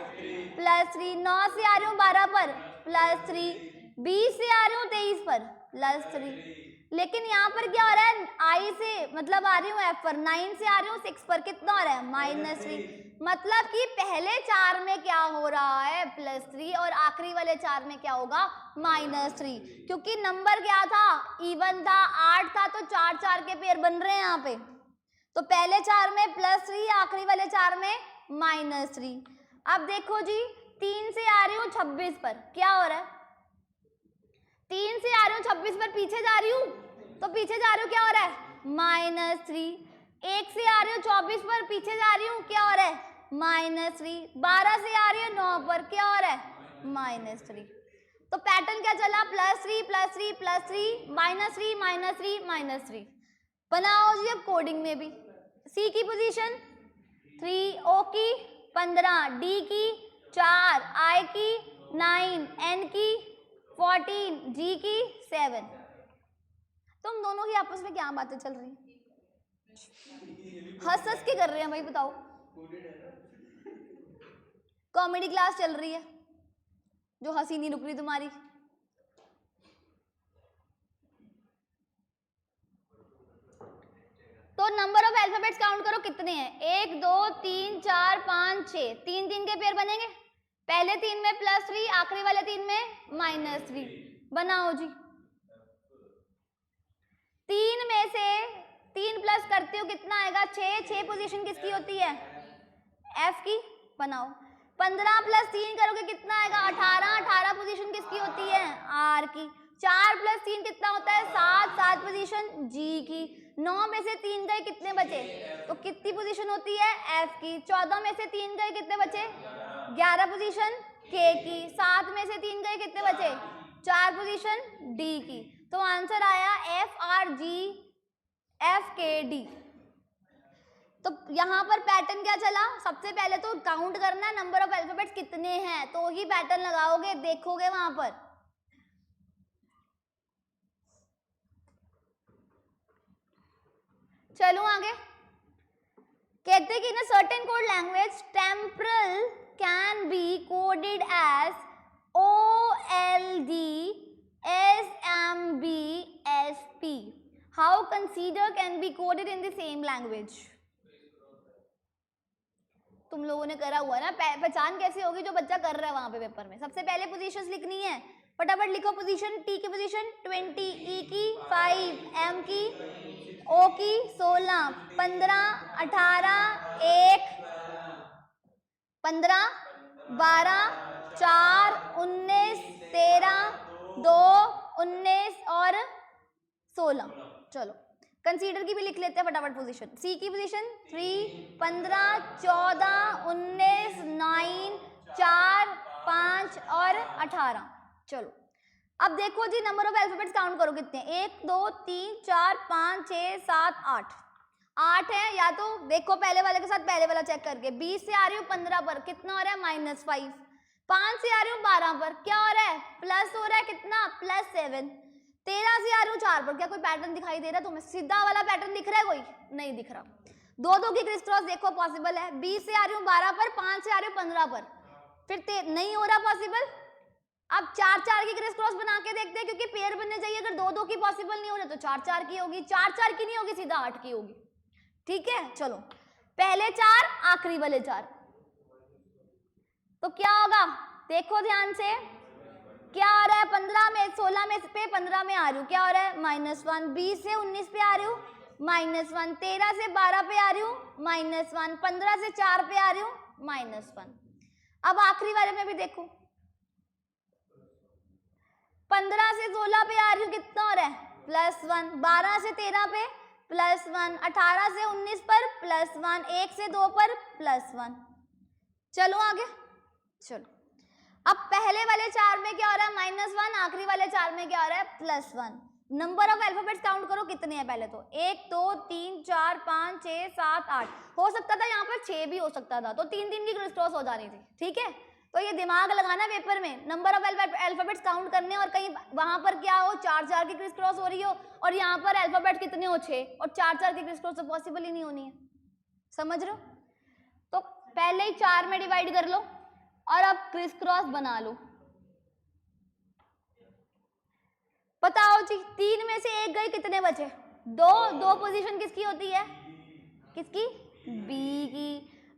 +3। 9 से आ रही हूँ 12 पर, +3। 20 से आ रही हूँ 23 पर, +3। लेकिन यहाँ पर क्या हो रहा है? आई से मतलब आ रही हूँ F पर, 9 से आ रही हूँ 6 पर, कितना हो रहा है? -3। मतलब कि पहले 4 में क्या हो रहा है? +3, और आखिरी वाले 4 में क्या होगा? -3। क्योंकि नंबर क्या था? इवन था, 8 था, तो 4 4 के पेयर बन रहे हैं यहाँ पे। तो पहले 4 में +3, आखिरी वाले 4 में -3। अब देखो जी, 3 से आ रही हूँ 26 पर, क्या हो रहा है? 3 से आ रही हूँ 26 पर, पीछे जा रही हूँ, तो पीछे जा रही हूँ, क्या हो रहा है? -3। 1 से आ रही हूँ 24 पर, पीछे जा रही हूँ, क्या हो रहा है? -3। 12 से आ रही हूँ 9 पर, क्या हो रहा है? -3। तो पैटर्न क्या चला? +3 +3 +3 -3 -3 -3। बनाओ जी अब कोडिंग में भी। सी की पोजीशन 3, ओ की 15, डी की 4, आई की 9, एन की 14, जी की 7। तुम दोनों की आपस में क्या बातें चल रही हैं? हंस हंस के कर रहे हैं भाई, बताओ। कॉमेडी क्लास चल रही है जो हंसी नहीं रुक रही तुम्हारी। तो नंबर ऑफ अल्फाबेट्स काउंट करो कितने हैं, 1 2 3 4 5 6, 3 3 के पेयर बनेंगे, पहले 3 में +3, आखिरी वाले 3 में -3। बनाओ जी। 3 में से 3 प्लस करते हो कितना आएगा, 6। 6 पोजीशन किसकी होती है, एफ की। बनाओ। 15 + 3 करोगे कितना आएगा, 18। 18 पोजीशन किसकी होती है, आर की। 4 + 3 कितना होता है, 7। 7 पोजीशन जी की। 9 में से 3 गए, कितने बचे, तो कितनी पोजीशन होती है, एफ की। 14 में से 3 गए, कितने बचे, 11 पोजीशन के की। 7 में से 3 गए, कितने बचे, 4 पोजीशन डी की। तो आंसर आया एफ आर जी एफ के डी। तो यहाँ पर पैटर्न क्या चला, सबसे पहले तो काउंट करना नंबर ऑफ अल्फाबेट्स कितने हैं, तो ही पैटर्न लगाओगे, देखोगे वहां पर। चलो आगे। कहते कि in a certain code language temporal can be coded as OLD SMB SP. How consider can be coded in the same language? तुम लोगों ने करा हुआ ना, पहचान कैसे होगी, जो बच्चा कर रहा है वहां पे पेपर में। सबसे पहले पोजीशंस लिखनी है, फटाफट लिखो। पोजीशन, टी की पोजीशन 20, ई की 5, एम की, ओ की 16, 15, 18, 1, 15, 12, 4, 19, 13, 2, 19 और 16। चलो कंसीडर की भी लिख लेते हैं फटाफट पोजीशन। सी की पोजीशन 3, 15, 14, 19, 9, 4, 5 और 18। चलो अब देखो जी, नंबर ऑफ अल्फाबेट्स काउंट करो कितने, 1 2 3 4 5 6 7 8। 8 है, या तो देखो पहले वाले के साथ पहले वाला चेक करके। 20 से आ रही हूँ 15 पर, कितना हो रहा है, -5। 5 से आ रही हूँ 12 पर, क्या हो रहा है, प्लस हो रहा है, कितना, +7। 13 से आ रही हूँ 4 पर, क्या कोई पैटर्न दिखाई दे रहा है तुम्हें, सीधा वाला पैटर्न दिख रहा है, कोई नहीं दिख रहा। 2 2 की क्रिस क्रॉस देखो पॉसिबल है। 20 से आ रही हूँ 12 पर, 5 से आ रही हूँ 15 पर, फिर नहीं हो रहा पॉसिबल। अब 4 4 की क्रिस क्रॉस बना के देखते हैं, क्योंकि पेयर बनने चाहिए। अगर 2 2 की पॉसिबल नहीं हो रही तो 4 4 की होगी, 4 4 की नहीं होगी, सीधा 8 की होगी। ठीक है, चलो पहले 4, आखिरी वाले 4, तो क्या होगा, देखो ध्यान से, क्या आ रहा है, 15 में 16 में पे 15 में आ रही हूँ, क्या हो रहा है, -1। 20 से 19 पे आ रही हूँ, -1। 13 से 12 पे आ रही हूँ, -1। 15 से 4 पे आ रही हूँ, -1। अब आखिरी वाले में भी देखो, 15 से 16 पे आ रही हूँ, कितना हो रहा है, +1। 12 से 13 पे +1, 18 से 19 पर +1, 1 से 2 पर +1। चलो आगे। चलो अब पहले वाले 4 में क्या हो रहा है, -1, आखिरी वाले 4 में क्या हो रहा है, +1। नंबर ऑफ अल्फाबेट्स काउंट करो कितने हैं, पहले तो 1 2 3 4 5 6 7 8। हो सकता था यहाँ पर 6 भी हो सकता था, तो 3 3 की क्रिस क्रॉस हो जानी थी। ठीक है, तो ये दिमाग लगाना पेपर में, नंबर ऑफ अल्फाबेट्स काउंट करने, और कहीं वहां पर क्या हो, 4 4 की क्रिस क्रॉस हो रही हो, और यहाँ पर अल्फाबेट कितने हो, 6, और 4 4 की क्रिस क्रॉस तो पॉसिबल ही नहीं होनी है। समझ रहे हो, तो पहले ही 4 में डिवाइड कर लो और अब क्रिस क्रॉस बना लो। बताओ जी, 3 में से 1 गए, कितने बचे, 2। 2 पोजीशन किसकी होती है, किसकी, बी की।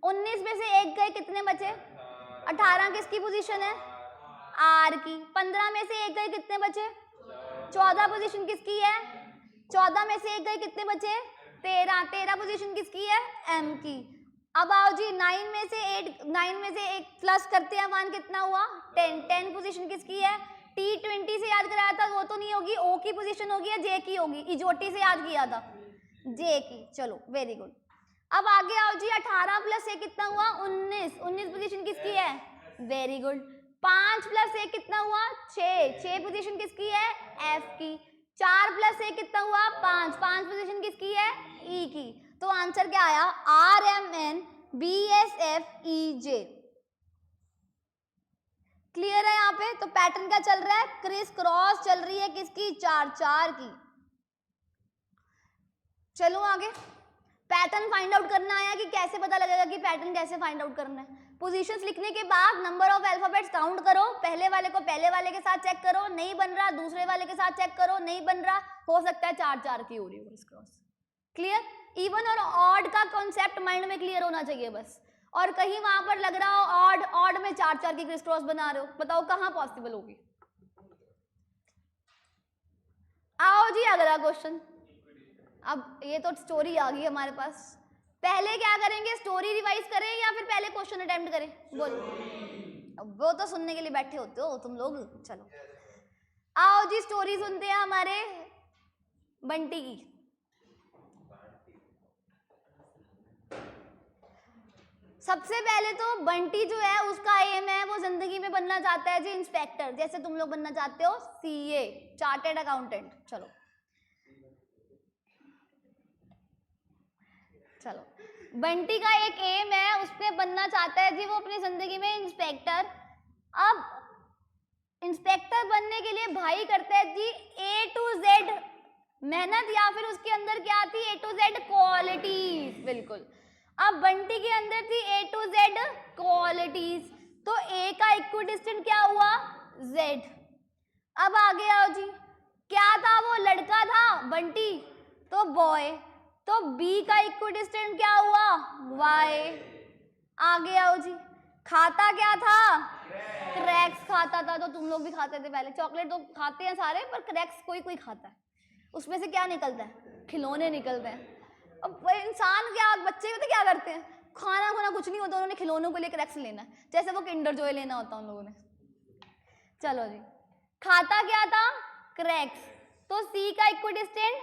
19 में से 1 गए, कितने बचे, 18 किसकी पोजीशन है, आर की। 15 में से 1 गए, कितने बचे, 14 पोजीशन किसकी है, 14 में से 1 गए, कितने बचे, 13। 13 पोजीशन किसकी है, एम की। अब आओ जी, 9 में से 1 प्लस करते हैं 1, कितना हुआ, 10। 10 पोजीशन किसकी है, T20 से याद कराया था, वो तो नहीं होगी, ओ की पोजीशन होगी या जे की होगी, इजोटी से याद किया था, जे की। चलो वेरी गुड। अब आगे आओ जी, 18 + 1 कितना हुआ, 19। 19 पोजीशन किसकी है, वेरी गुड। 5 + 1 कितना हुआ, 6। 6 पोजीशन किसकी है, एफ की। 4 + 1 कितना हुआ, 5। 5 पोजीशन किसकी है, ई की। तो आंसर क्या आया, RMN BSF EJ। क्लियर है यहाँ पे? तो पैटर्न क्या चल रहा है? क्रिस क्रॉस चल रही है किसकी? 4-4 की। चलो आगे, पैटर्न फाइंड आउट करना है कि कैसे पता लगेगा कि पैटर्न कैसे फाइंड आउट करना है? पोजीशंस लिखने के बाद नंबर ऑफ अल्फाबेट्स काउंट करो, पहले वाले को पहले वाले के साथ चेक करो, नहीं बन रहा दूसरे वाले के साथ चेक करो, नहीं बन रहा, हो सकता है 4-4 की हो रही हो क्रिस क्रॉस। क्लियर? इवन और ऑड का कॉन्सेप्ट माइंड में क्लियर होना चाहिए बस। और कहीं वहां पर लग रहा हो ऑड, ऑड में 4-4 की क्रिस क्रॉस बना रहे हो, बताओ कहां पॉसिबल होगी? आओ जी अगला क्वेश्चन। अब ये तो स्टोरी आ गई हमारे पास, पहले क्या करेंगे? स्टोरी रिवाइज करें या फिर पहले क्वेश्चन अटेम्प्ट करें? बोलो, वो तो सुनने के लिए बैठे होते हो तुम लोग। चलो आओ जी स्टोरी सुनते हैं हमारे बंटी की। सबसे पहले तो बंटी जो है उसका एम है, वो जिंदगी में बनना चाहता है जी इंस्पेक्टर, जैसे तुम लोग बनना चाहते हो सीए, चार्टेड अकाउंटेंट। चलो चलो बंटी का एक एम है, उसने बनना चाहता है जी वो अपनी जिंदगी में इंस्पेक्टर। अब इंस्पेक्टर बनने के लिए भाई करता है जी A to Z मेहनत, या फिर उसके अंदर क्या थी? A to Z qualities. बिल्कुल, अब बंटी के अंदर थी A to Z क्वालिटीज, तो A का इक्विडिस्टेंट क्या हुआ? Z। अब आगे आओ जी, क्या था? वो लड़का था बंटी, तो बॉय, तो B का इक्विडिस्टेंट क्या हुआ? Y। आगे आओ जी, खाता क्या था? क्रैक्स खाता था, तो तुम लोग भी खाते थे पहले, चॉकलेट तो खाते हैं सारे, पर क्रैक्स कोई कोई खाता है। उसमें से क्या निकलता है? खिलौने निकलते हैं। अब इंसान क्या, बच्चे भी तो क्या करते हैं, खाना खाना कुछ नहीं होता, उन्होंने खिलौनों को लिए क्रैक्स लेना है, जैसे वो किंडर जॉय लेना होता उन लोगों ने। चलो जी, खाता क्या था? क्रैक्स, तो सी का इक्विडिस्टेंट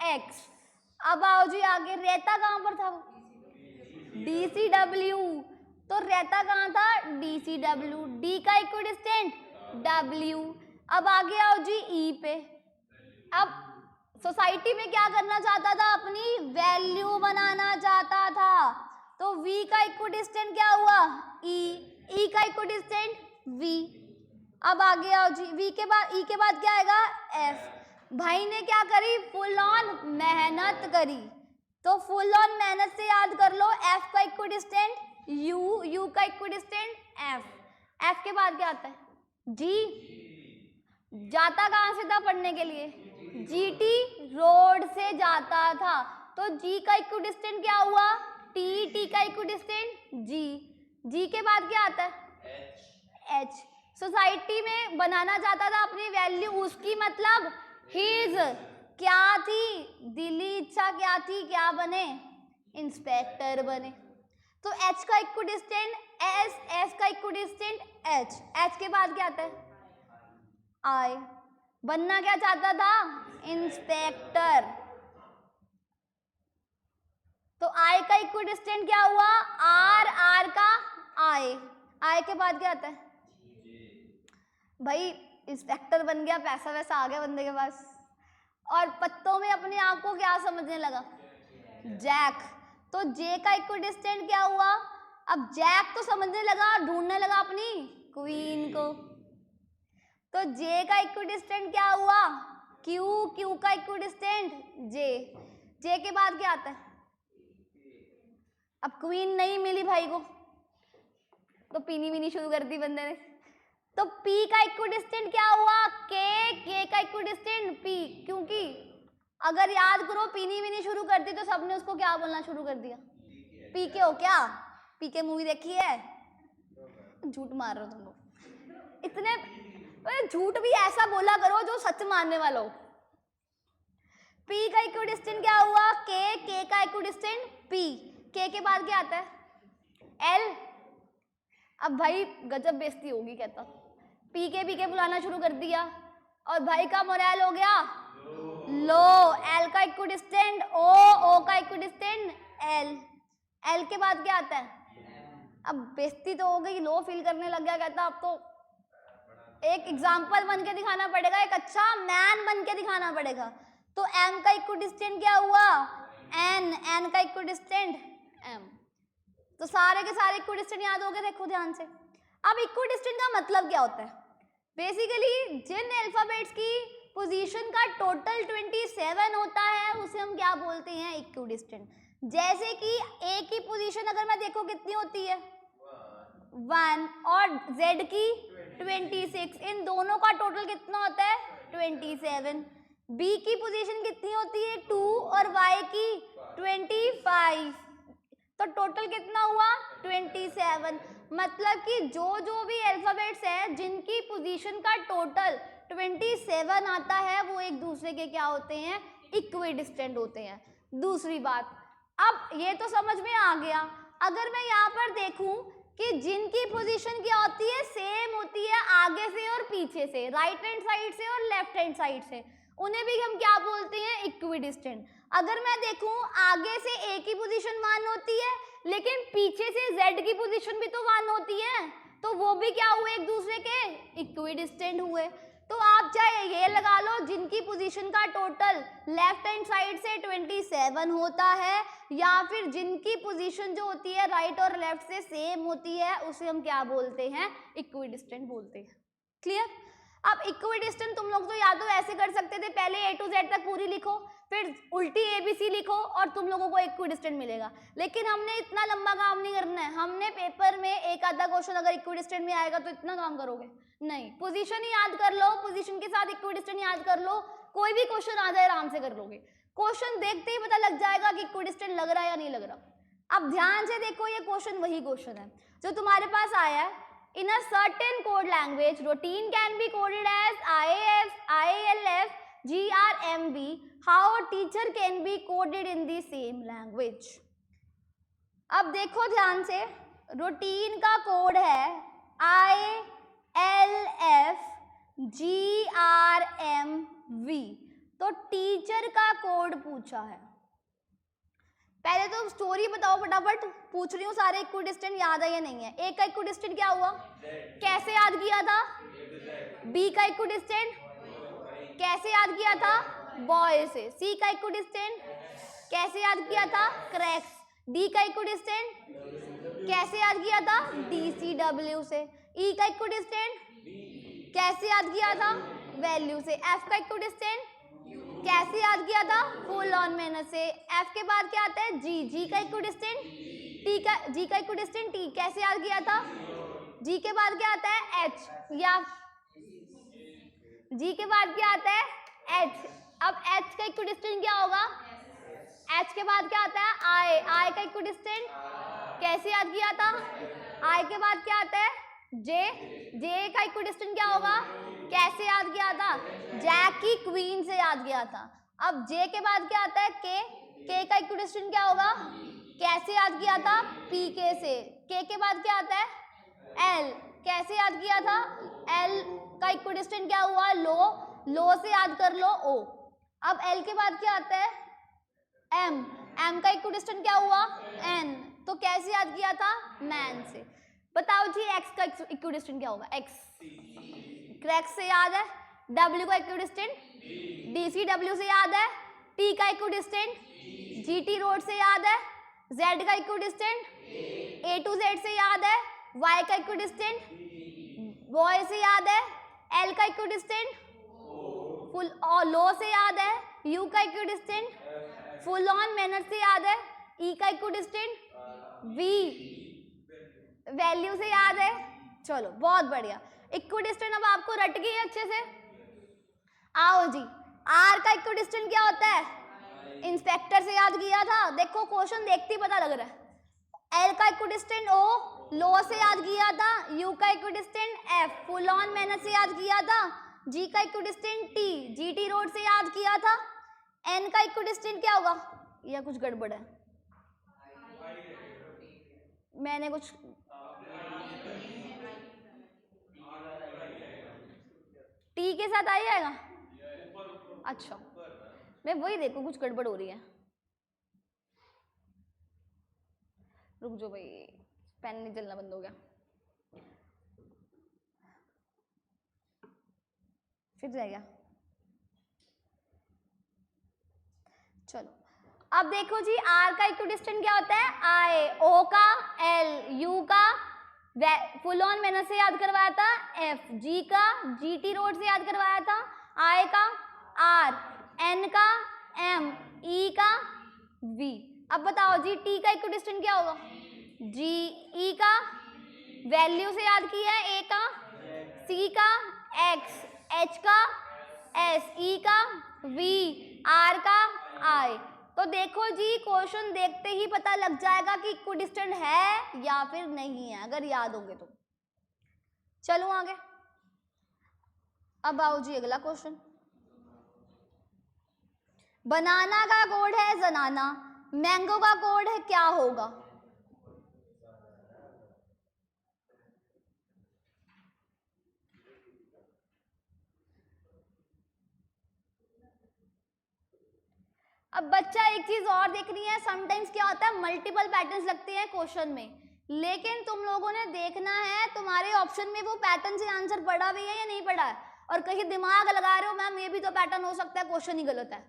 एक्स। अब आओ जी आगे, रहता कहाँ पर था? DCW, तो रहता कहाँ था? DCW। डी का इक्विडिस्टेंट W। अब आगे आओ जी ई पे। अब सोसाइटी में क्या करना चाहता था? अपनी वैल्यू बनाना चाहता था, तो V का इक्विडिस्टेंट क्या हुआ? E का इक्विडिस्टेंट V। अब आगे आओ जी, V के बाद E के बाद क्या आएगा? F। भाई ने क्या करी? फुल ऑन मेहनत करी, तो फुल ऑन मेहनत से याद कर लो, F का इक्विडिस्टेंट U, U का इक्विडिस्टेंट F। F के बाद क्या आता है? G। जाता कहाँ से था पढ़ने के लिए? GT रोड से जाता था, तो G का इक्विडिस्टेंट क्या हुआ? T। T का इक्विडिस्टेंट G। G के बाद क्या आता है? H। सोसाइटी में बनाना चाहता था अपनी वैल्यू, उसकी मतलब हिज क्या थी? दिली इच्छा क्या थी? क्या बने? इंस्पेक्टर बने। तो H का इक्विडिस्टेंट S, S का इक्विडिस्टेंट H। H के बाद क्या आता है? I। बनना क्या चाहता था? इंस्पेक्टर, तो I का इक्विडिस्टेंट क्या हुआ? R। R का I। I के बाद क्या आता है? भाई इंस्पेक्टर बन गया, पैसा वैसा आ गया बंदे के पास, और पत्तों में अपने आप को क्या समझने लगा? जैक। तो J का इक्विडिस्टेंट क्या हुआ? अब जैक तो समझने लगा, ढूंढने लगा अपनी क्वीन को, तो J का इक्विडिस्टेंट क्या हुआ? Q। Q का इक्विडिस्टेंट J। J के बाद क्या आता है? अब क्वीन नहीं मिली भाई को, तो पीनी वीनी शुरू कर दी बंदे ने, तो P का इक्विडिस्टेंट क्या हुआ? K। K का इक्विडिस्टेंट P, क्योंकि अगर याद करो पीनी वीनी शुरू कर दी तो सबने उसको क्या बोलना शुरू कर दिया? पीके हो क्या? पीके मूवी देखी है? झूठ मार रहे हो तुम लोग इतने, झूठ भी ऐसा बोला करो जो सच मानने वाला हो। P का इक्विडिस्टेंट क्या हुआ? K। K का इक्विडिस्टेंट P। K के बाद क्या आता है? L। अब भाई गजब बेइज्जती होगी कहता, पीके पीके बुलाना शुरू कर दिया, और भाई का मोरल हो गया लो। L का इक्विडिस्टेंट O। O का इक्विडिस्टेंट L। L के बाद क्या आता है? अब बेइज्जती तो हो गई, लो फील करने लग गया, कहता अब तो एक एग्जाम्पल बन के दिखाना पड़ेगा, एक अच्छा मैन बन के दिखाना पड़ेगा, तो M का इक्विडिस्टेंट क्या हुआ? N। N का इक्विडिस्टेंट M। तो सारे के सारे इक्विडिस्टेंट याद हो गए, देखो ध्यान से। अब इक्विडिस्टेंट का मतलब क्या होता है? बेसिकली जिन अल्फाबेट्स की पोजीशन का टोटल 27 होता है उसे हम क्या बोलते हैं? इक्विडिस्टेंट। जैसे कि ए की पोजीशन अगर मैं देखो कितनी होती है? 1 और जेड की 26, इन दोनों का टोटल कितना होता है? 27। बी की पोजीशन कितनी होती है? 2 और वाई की 25, तो टोटल कितना हुआ? 27। मतलब कि जो भी अल्फाबेट्स है जिनकी पोजीशन का टोटल 27 आता है वो एक दूसरे के क्या होते हैं? इक्विडिस्टेंट होते हैं। दूसरी बात, अब ये तो समझ में आ गया। अगर मैं यहाँ पर देखूं कि जिनकी पोजीशन क्या होती है? सेम होती है आगे से और पीछे से, राइट हैंड साइड से और लेफ्ट हैंड साइड से, उन्हें भी हम क्या बोलते हैं? इक्विडिस्टेंट। अगर मैं देखूं आगे से ए की पोजीशन 1 होती है लेकिन पीछे से जेड की पोजीशन भी तो 1 होती है, तो वो भी क्या हुए? एक दूसरे के इक्विडिस्टेंट हुए। तो आप चाहे ये लगा लो जिनकी पोजीशन का टोटल लेफ्ट हैंड साइड से 27 होता है, या फिर जिनकी पोजीशन जो होती है राइट और लेफ्ट से सेम होती है, उसे हम क्या बोलते हैं? इक्विडिस्टेंट बोलते हैं। क्लियर? अब इक्विडिस्टेंट तुम लोग तो या तो ऐसे कर सकते थे, पहले ए टू जेड तक पूरी लिखो, फिर उल्टी एबीसी लिखो और तुम लोगों को इक्विडिस्टेंट मिलेगा। लेकिन हमने इतना लंबा काम नहीं करना है। हमने पेपर में एक आधा क्वेश्चन अगर इक्विडिस्टेंट में आएगा तो इतना काम करोगे नहीं। पोजीशन ही याद कर लो, पोजीशन के साथ इक्विडिस्टेंट याद कर लो, कोई भी क्वेश्चन आ जाए आराम से कर लोगे। क्वेश्चन देखते ही पता लग जाएगा कि इक्विडिस्टेंट लग रहा है या नहीं लग रहा। अब ध्यान से देखो, ये क्वेश्चन वही क्वेश्चन है जो तुम्हारे पास आया है। In a certain code language, routine can be coded as IAF, IALF, GRMB. How a teacher can be coded in the same language? अब देखो ध्यान से, रूटीन का कोड है IALF, GRMB। तो टीचर का कोड पूछा है। पहले तो स्टोरी बताओ फटाफट, पूछ रही हूँ सारे इक्विडिस्टेंट याद है या नहीं है। ए का इक्विडिस्टेंट क्या हुआ? कैसे याद किया था? बी का इक्विडिस्टेंट कैसे याद किया था? बॉय से। सी का इक्विडिस्टेंट कैसे याद किया था? क्रैक्स। डी का इक्विडिस्टेंट कैसे याद किया था? DCW से। ई का इक्विडिस्टेंट कैसे याद किया था? वैल्यू से। एफ का इक्विडिस्टेंट कैसे याद किया था? फुल ऑन मेहनत से। एफ के बाद क्या आता है? जी। जी का इक्विडिस्टेंट जी का इक्विडिस्टेंट टी कैसे याद किया था? जी के बाद क्या आता है? एच। या जी के बाद क्या आता है? एच। अब एच का इक्विडिस्टेंट क्या होगा? एच के बाद क्या आता है? आई। आई का इक्विडिस्टेंट कैसे याद किया था? आई के बाद क्या आता है? जे। जे का इक्विडिस्टेंट क्या होगा? कैसे याद किया था? जैक की क्वीन से याद किया था। अब जे के बाद क्या आता है? के। के का इक्विडिस्टेंट क्या होगा? कैसे याद किया था? पीके से। के बाद क्या आता है? एल। कैसे याद किया था? एल का इक्विडिस्टेंट क्या हुआ? लो। लो से याद कर लो ओ। अब एल के बाद क्या आता है? एम। एम का इक्विडिस्टेंट क्या हुआ? एन। तो कैसे याद किया था? मैन से। बताओ जी एक्स का इक्विडिस्टेंट क्या होगा? एक्स। क्रैक्स से याद है। डब्ल्यू का इक्विडिस्टेंट DCW से याद है। टी का इक्विडिस्टेंट GT रोड से याद है। जेड का इक्विडिस्टेंट A to Z से याद है। वाई का इक्विडिस्टेंट बॉय से याद है। एल का इक्विडिस्टेंट फुल और लो से याद है। यू का इक्विडिस्टेंट फुल ऑन मैनर से याद है। ई का इक्विडिस्टेंट वी वैल्यू से याद है। चलो बहुत बढ़िया। इक्विडिस्टेंट अब आपको रट गई अच्छे से। आओ जी, आर का इक्विडिस्टेंट क्या होता है? इंस्पेक्टर से याद किया था। देखो क्वेश्चन देखते ही पता लग रहा है। एल का इक्विडिस्टेंट ओ, लो से याद किया था। यू का equidistant F, full on manner से याद किया था। जी का इक्विडिस्टेंट टी, GT रोड से याद किया था। एन का इक्विडिस्टेंट क्या होगा? या कुछ गड़बड़ है? मैंने कुछ टी के साथ आ जाएगा? अच्छा, मैं वही देखो कुछ गड़बड़ हो रही है। रुक जाओ भाई, पेन नहीं चलना बंद हो गया। फिर जाएगा। चलो अब देखो जी, आर का इक्विडिस्टेंट क्या होता है? आई। ओ का एल, यू का फुल ऑन मैंने से याद करवाया था एफ, जी का जीटी रोड से याद करवाया था, आई का आर, एन का एम, ई का वी। अब बताओ जी टी का इक्विडिस्टेंट क्या होगा? जी, ई का वैल्यू से याद किया है, ए का सी का एक्स, एच का एस, ई का वी, आर का आई। तो देखो जी क्वेश्चन देखते ही पता लग जाएगा कि इक्विडिस्टेंट है या फिर नहीं है, अगर याद होंगे तो। चलो आगे। अब आओ जी अगला क्वेश्चन। बनाना का कोड है जनाना, मैंगो का कोड है क्या होगा? अब बच्चा एक चीज और देखनी है, समटाइम्स क्या होता है मल्टीपल पैटर्न्स लगते हैं क्वेश्चन में, लेकिन तुम लोगों ने देखना है तुम्हारे ऑप्शन में वो पैटर्न से आंसर पड़ा भी है या नहीं पड़ा है। और कहीं दिमाग लगा रहे हो मैम ये भी तो पैटर्न हो सकता है, क्वेश्चन ही गलत है,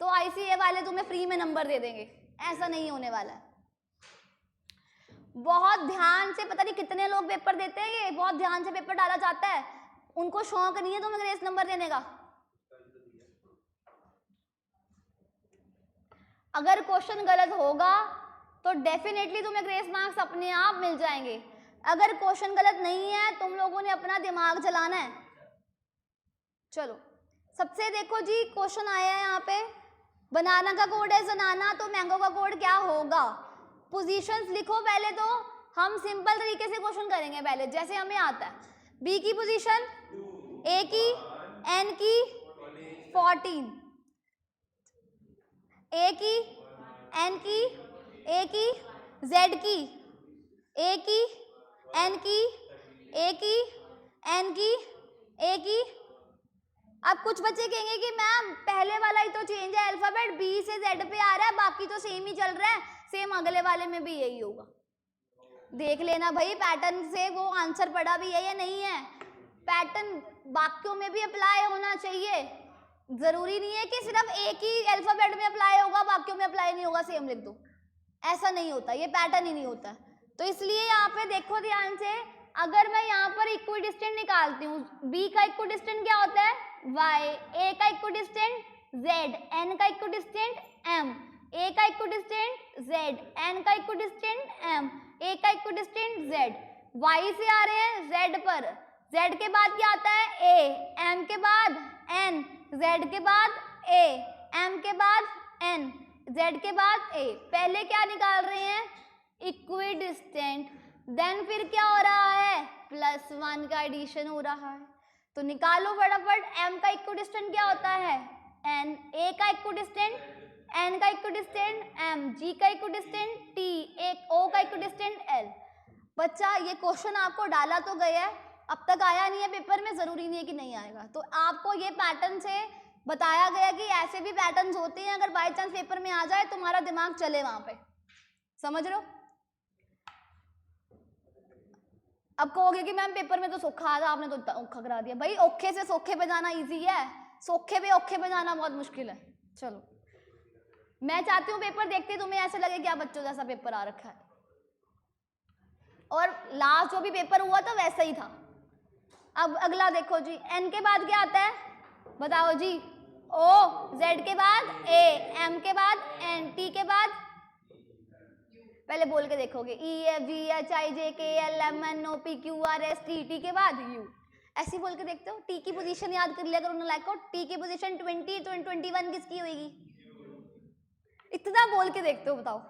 तो आईसीए वाले तुम्हें फ्री में नंबर दे देंगे, ऐसा नहीं होने वाला है। बहुत ध्यान से, पता नहीं कितने लोग पेपर देते हैं, ये बहुत ध्यान से पेपर डाला जाता है, उनको शौक नहीं है तुम्हें ग्रेस नंबर देने का। अगर क्वेश्चन गलत होगा तो डेफिनेटली तुम्हें ग्रेस मार्क्स अपने आप मिल जाएंगे। अगर क्वेश्चन गलत नहीं है तुम लोगों ने अपना दिमाग चलाना है। चलो सबसे देखो जी क्वेश्चन आया है यहाँ पे, बनाना का कोड है जनाना, तो मैंगो का कोड क्या होगा? पोजीशंस लिखो पहले, तो हम सिंपल तरीके से क्वेश्चन करेंगे पहले जैसे हमें आता है। बी की पोजीशन, ए की, एन की 14, ए की, एन की, ए की, जेड की, ए की, एन की, ए की, एन की, ए की। अब कुछ बच्चे कहेंगे कि मैम पहले वाला ही तो चेंज है, अल्फाबेट बी से जेड पे आ रहा है, बाकी तो सेम ही चल रहा है, सेम अगले वाले में भी यही होगा। देख लेना भाई पैटर्न से वो आंसर पड़ा भी है या नहीं है। पैटर्न वाक्यों में भी अप्लाई होना चाहिए, जरूरी नहीं है कि सिर्फ एक ही अल्फाबेट में अप्लाई होगा वाक्यों में अप्लाई नहीं होगा, सेम लिख दो, ऐसा नहीं होता, ये पैटर्न ही नहीं होता। तो इसलिए यहाँ पे देखो ध्यान से, अगर मैं यहाँ पर इक्विडिस्टेंट निकालती हूँ, बी का इक्विडिस्टेंट क्या होता है y, ए का इक्विडिस्टेंट z, n का इक्विडिस्टेंट m, ए का इक्विडिस्टेंट z, n का इक्विडिस्टेंट m, ए का इक्विडिस्टेंट z, y से आ रहे हैं z पर, z के बाद क्या आता है a, m के बाद n, z के बाद a, m के बाद n, z के बाद a। पहले क्या निकाल रहे हैं इक्विडिस्टेंट, देन फिर क्या हो रहा है +1 का एडिशन हो रहा है, तो निकालो फटाफट। m का इक्विडिस्टेंट क्या होता है n, a का इक्विडिस्टेंट n का इक्विडिस्टेंट m, g का इक्विडिस्टेंट t, एक o का इक्विडिस्टेंट l। बच्चा ये क्वेश्चन आपको डाला तो गया है, अब तक आया नहीं है पेपर में, जरूरी नहीं है कि नहीं आएगा, तो आपको ये पैटर्न से बताया गया कि ऐसे भी पैटर्न्स होते हैं, अगर बाय चांस पेपर में आ जाए तुम्हारा दिमाग चले वहां पे, समझ रहे हो। अब कहोगे कि मैम पेपर में तो सोखा था, आपने तो औखा करा दिया। भाई औखे से सोखे पे जाना इजी है, सोखे पे औखे पे जाना बहुत मुश्किल है। चलो मैं चाहती हूँ पेपर देखते तुम्हें ऐसे लगे क्या बच्चों जैसा पेपर आ रखा है, और लास्ट जो भी पेपर हुआ था वैसा ही था। अब अगला देखो जी, एन के बाद क्या आता है बताओ जी, ओ, जेड के बाद ए, एम के बाद एन, टी के बाद, पहले बोल के देखोगे E F G H I J K L M N O P Q R S T, T के बाद यू, ऐसे बोल के देखते हो। टी की पोजीशन याद कर लिया करो ना लाइक, टी की पोजीशन 20 तो 21 किसकी होगी, इतना बोल के देखते हो बताओ।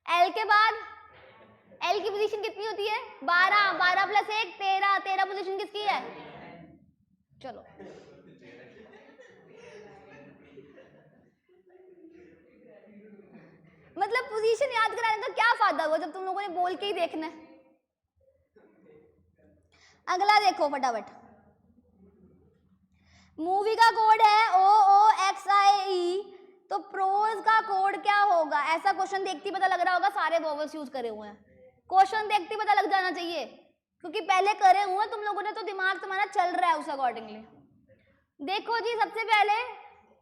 एल के बाद, एल की पोजीशन कितनी होती है 12, 12 + 1 13, 13 पोजीशन किसकी है। चलो मतलब पोजीशन याद कराने का क्या फायदा हुआ जब तुम लोगों ने बोल के ही देखना है। अगला देखो फटाफट, मूवी का कोड है OOXIE, तो प्रोज का कोड क्या होगा। ऐसा क्वेश्चन देखते ही पता लग रहा होगा सारे वोवेल्स यूज करे हुए हैं, क्वेश्चन देखते ही पता लग जाना चाहिए क्योंकि पहले करे हुए तुम लोगों ने, तो दिमाग तुम्हारा चल रहा है उस अकॉर्डिंगली। देखो जी सबसे पहले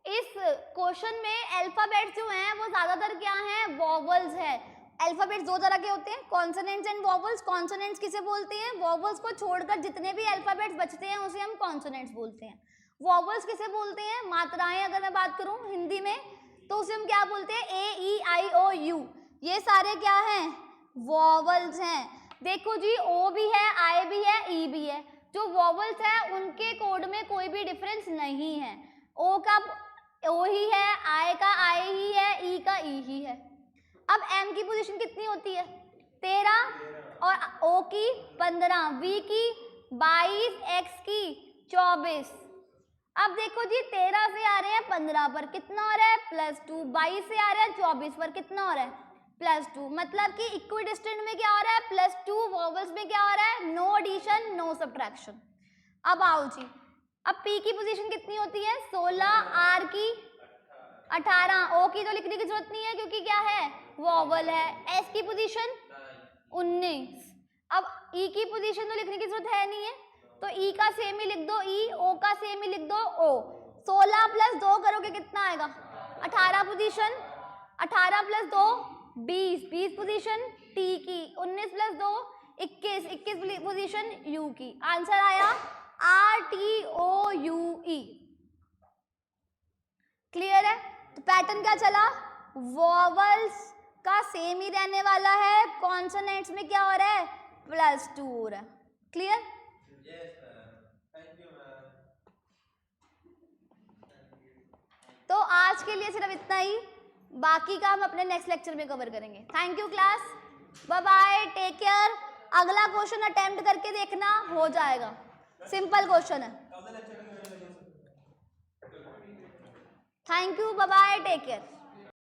इस क्वेश्चन में अल्फाबेट्स जो हैं वो ज्यादातर क्या हैं वोवेल्स है, अल्फाबेट्स दो तरह के होते हैं, कॉन्सोनेंट्स एंड वॉवल्स। कॉन्सोनेंट्स किसे बोलते हैं? वॉवल्स को छोड़कर जितने भी अल्फाबेट्स बचते हैं उसे हम कॉन्सोनेंट्स बोलते हैं। वॉवल्स किसे बोलते हैं? मात्राएं अगर मैं बात करूं हिंदी में तो उसे हम क्या बोलते हैं? ए ई आई ओ यू, ये सारे क्या हैं? वॉवल्स हैं। देखो जी, ओ भी है, आई भी है, ई भी है। जो वॉवल्स है उनके कोड में कोई भी डिफरेंस नहीं है। ओ का ओ ही है, आई का आई ही है, ई का ई ही है। अब एम की पोजीशन कितनी होती है? 13 और ओ की 15, वी की 22, एक्स की 24। अब देखो जी, 13 से आ रहे हैं 15 पर, कितना हो रहा है? +2। 22 से आ रहे हैं 24 पर, कितना हो रहा है? +2। मतलब कि इक्विडिस्टेंट में क्या हो रहा है? +2। वॉवल्स में क्या हो रहा है? No addition no subtraction. अब आओ जी, अब पी की पोजीशन कितनी होती है? 16, आर की 18, ओ की तो लिखने की जरूरत नहीं है क्योंकि क्या है? वॉवल है। एस की पोजीशन 19। अब ई की पोजीशन तो लिखने की जरूरत है नहीं है, तो ई का सेम ही लिख दो ई, ओ का सेम ही लिख दो ओ। 16 + 2 करोगे कितना आएगा? 18 पोजीशन, 18 + 2 20, 20 पोजीशन टी की, 19 + 2 21, 21 पोजीशन यू की। आंसर आया RTOUE। क्लियर है? तो पैटर्न क्या चला? वॉवल्स का सेम ही रहने वाला है, कॉन्सोनेंट्स में क्या हो रहा है? +2 हो रहा है। क्लियर? तो आज के लिए सिर्फ इतना ही, बाकी का हम अपने नेक्स्ट लेक्चर में कवर करेंगे। Thank you class, bye bye, take care. अगला क्वेश्चन अटेम्प्ट करके देखना, हो जाएगा, सिंपल क्वेश्चन है। Thank you, bye bye, take care.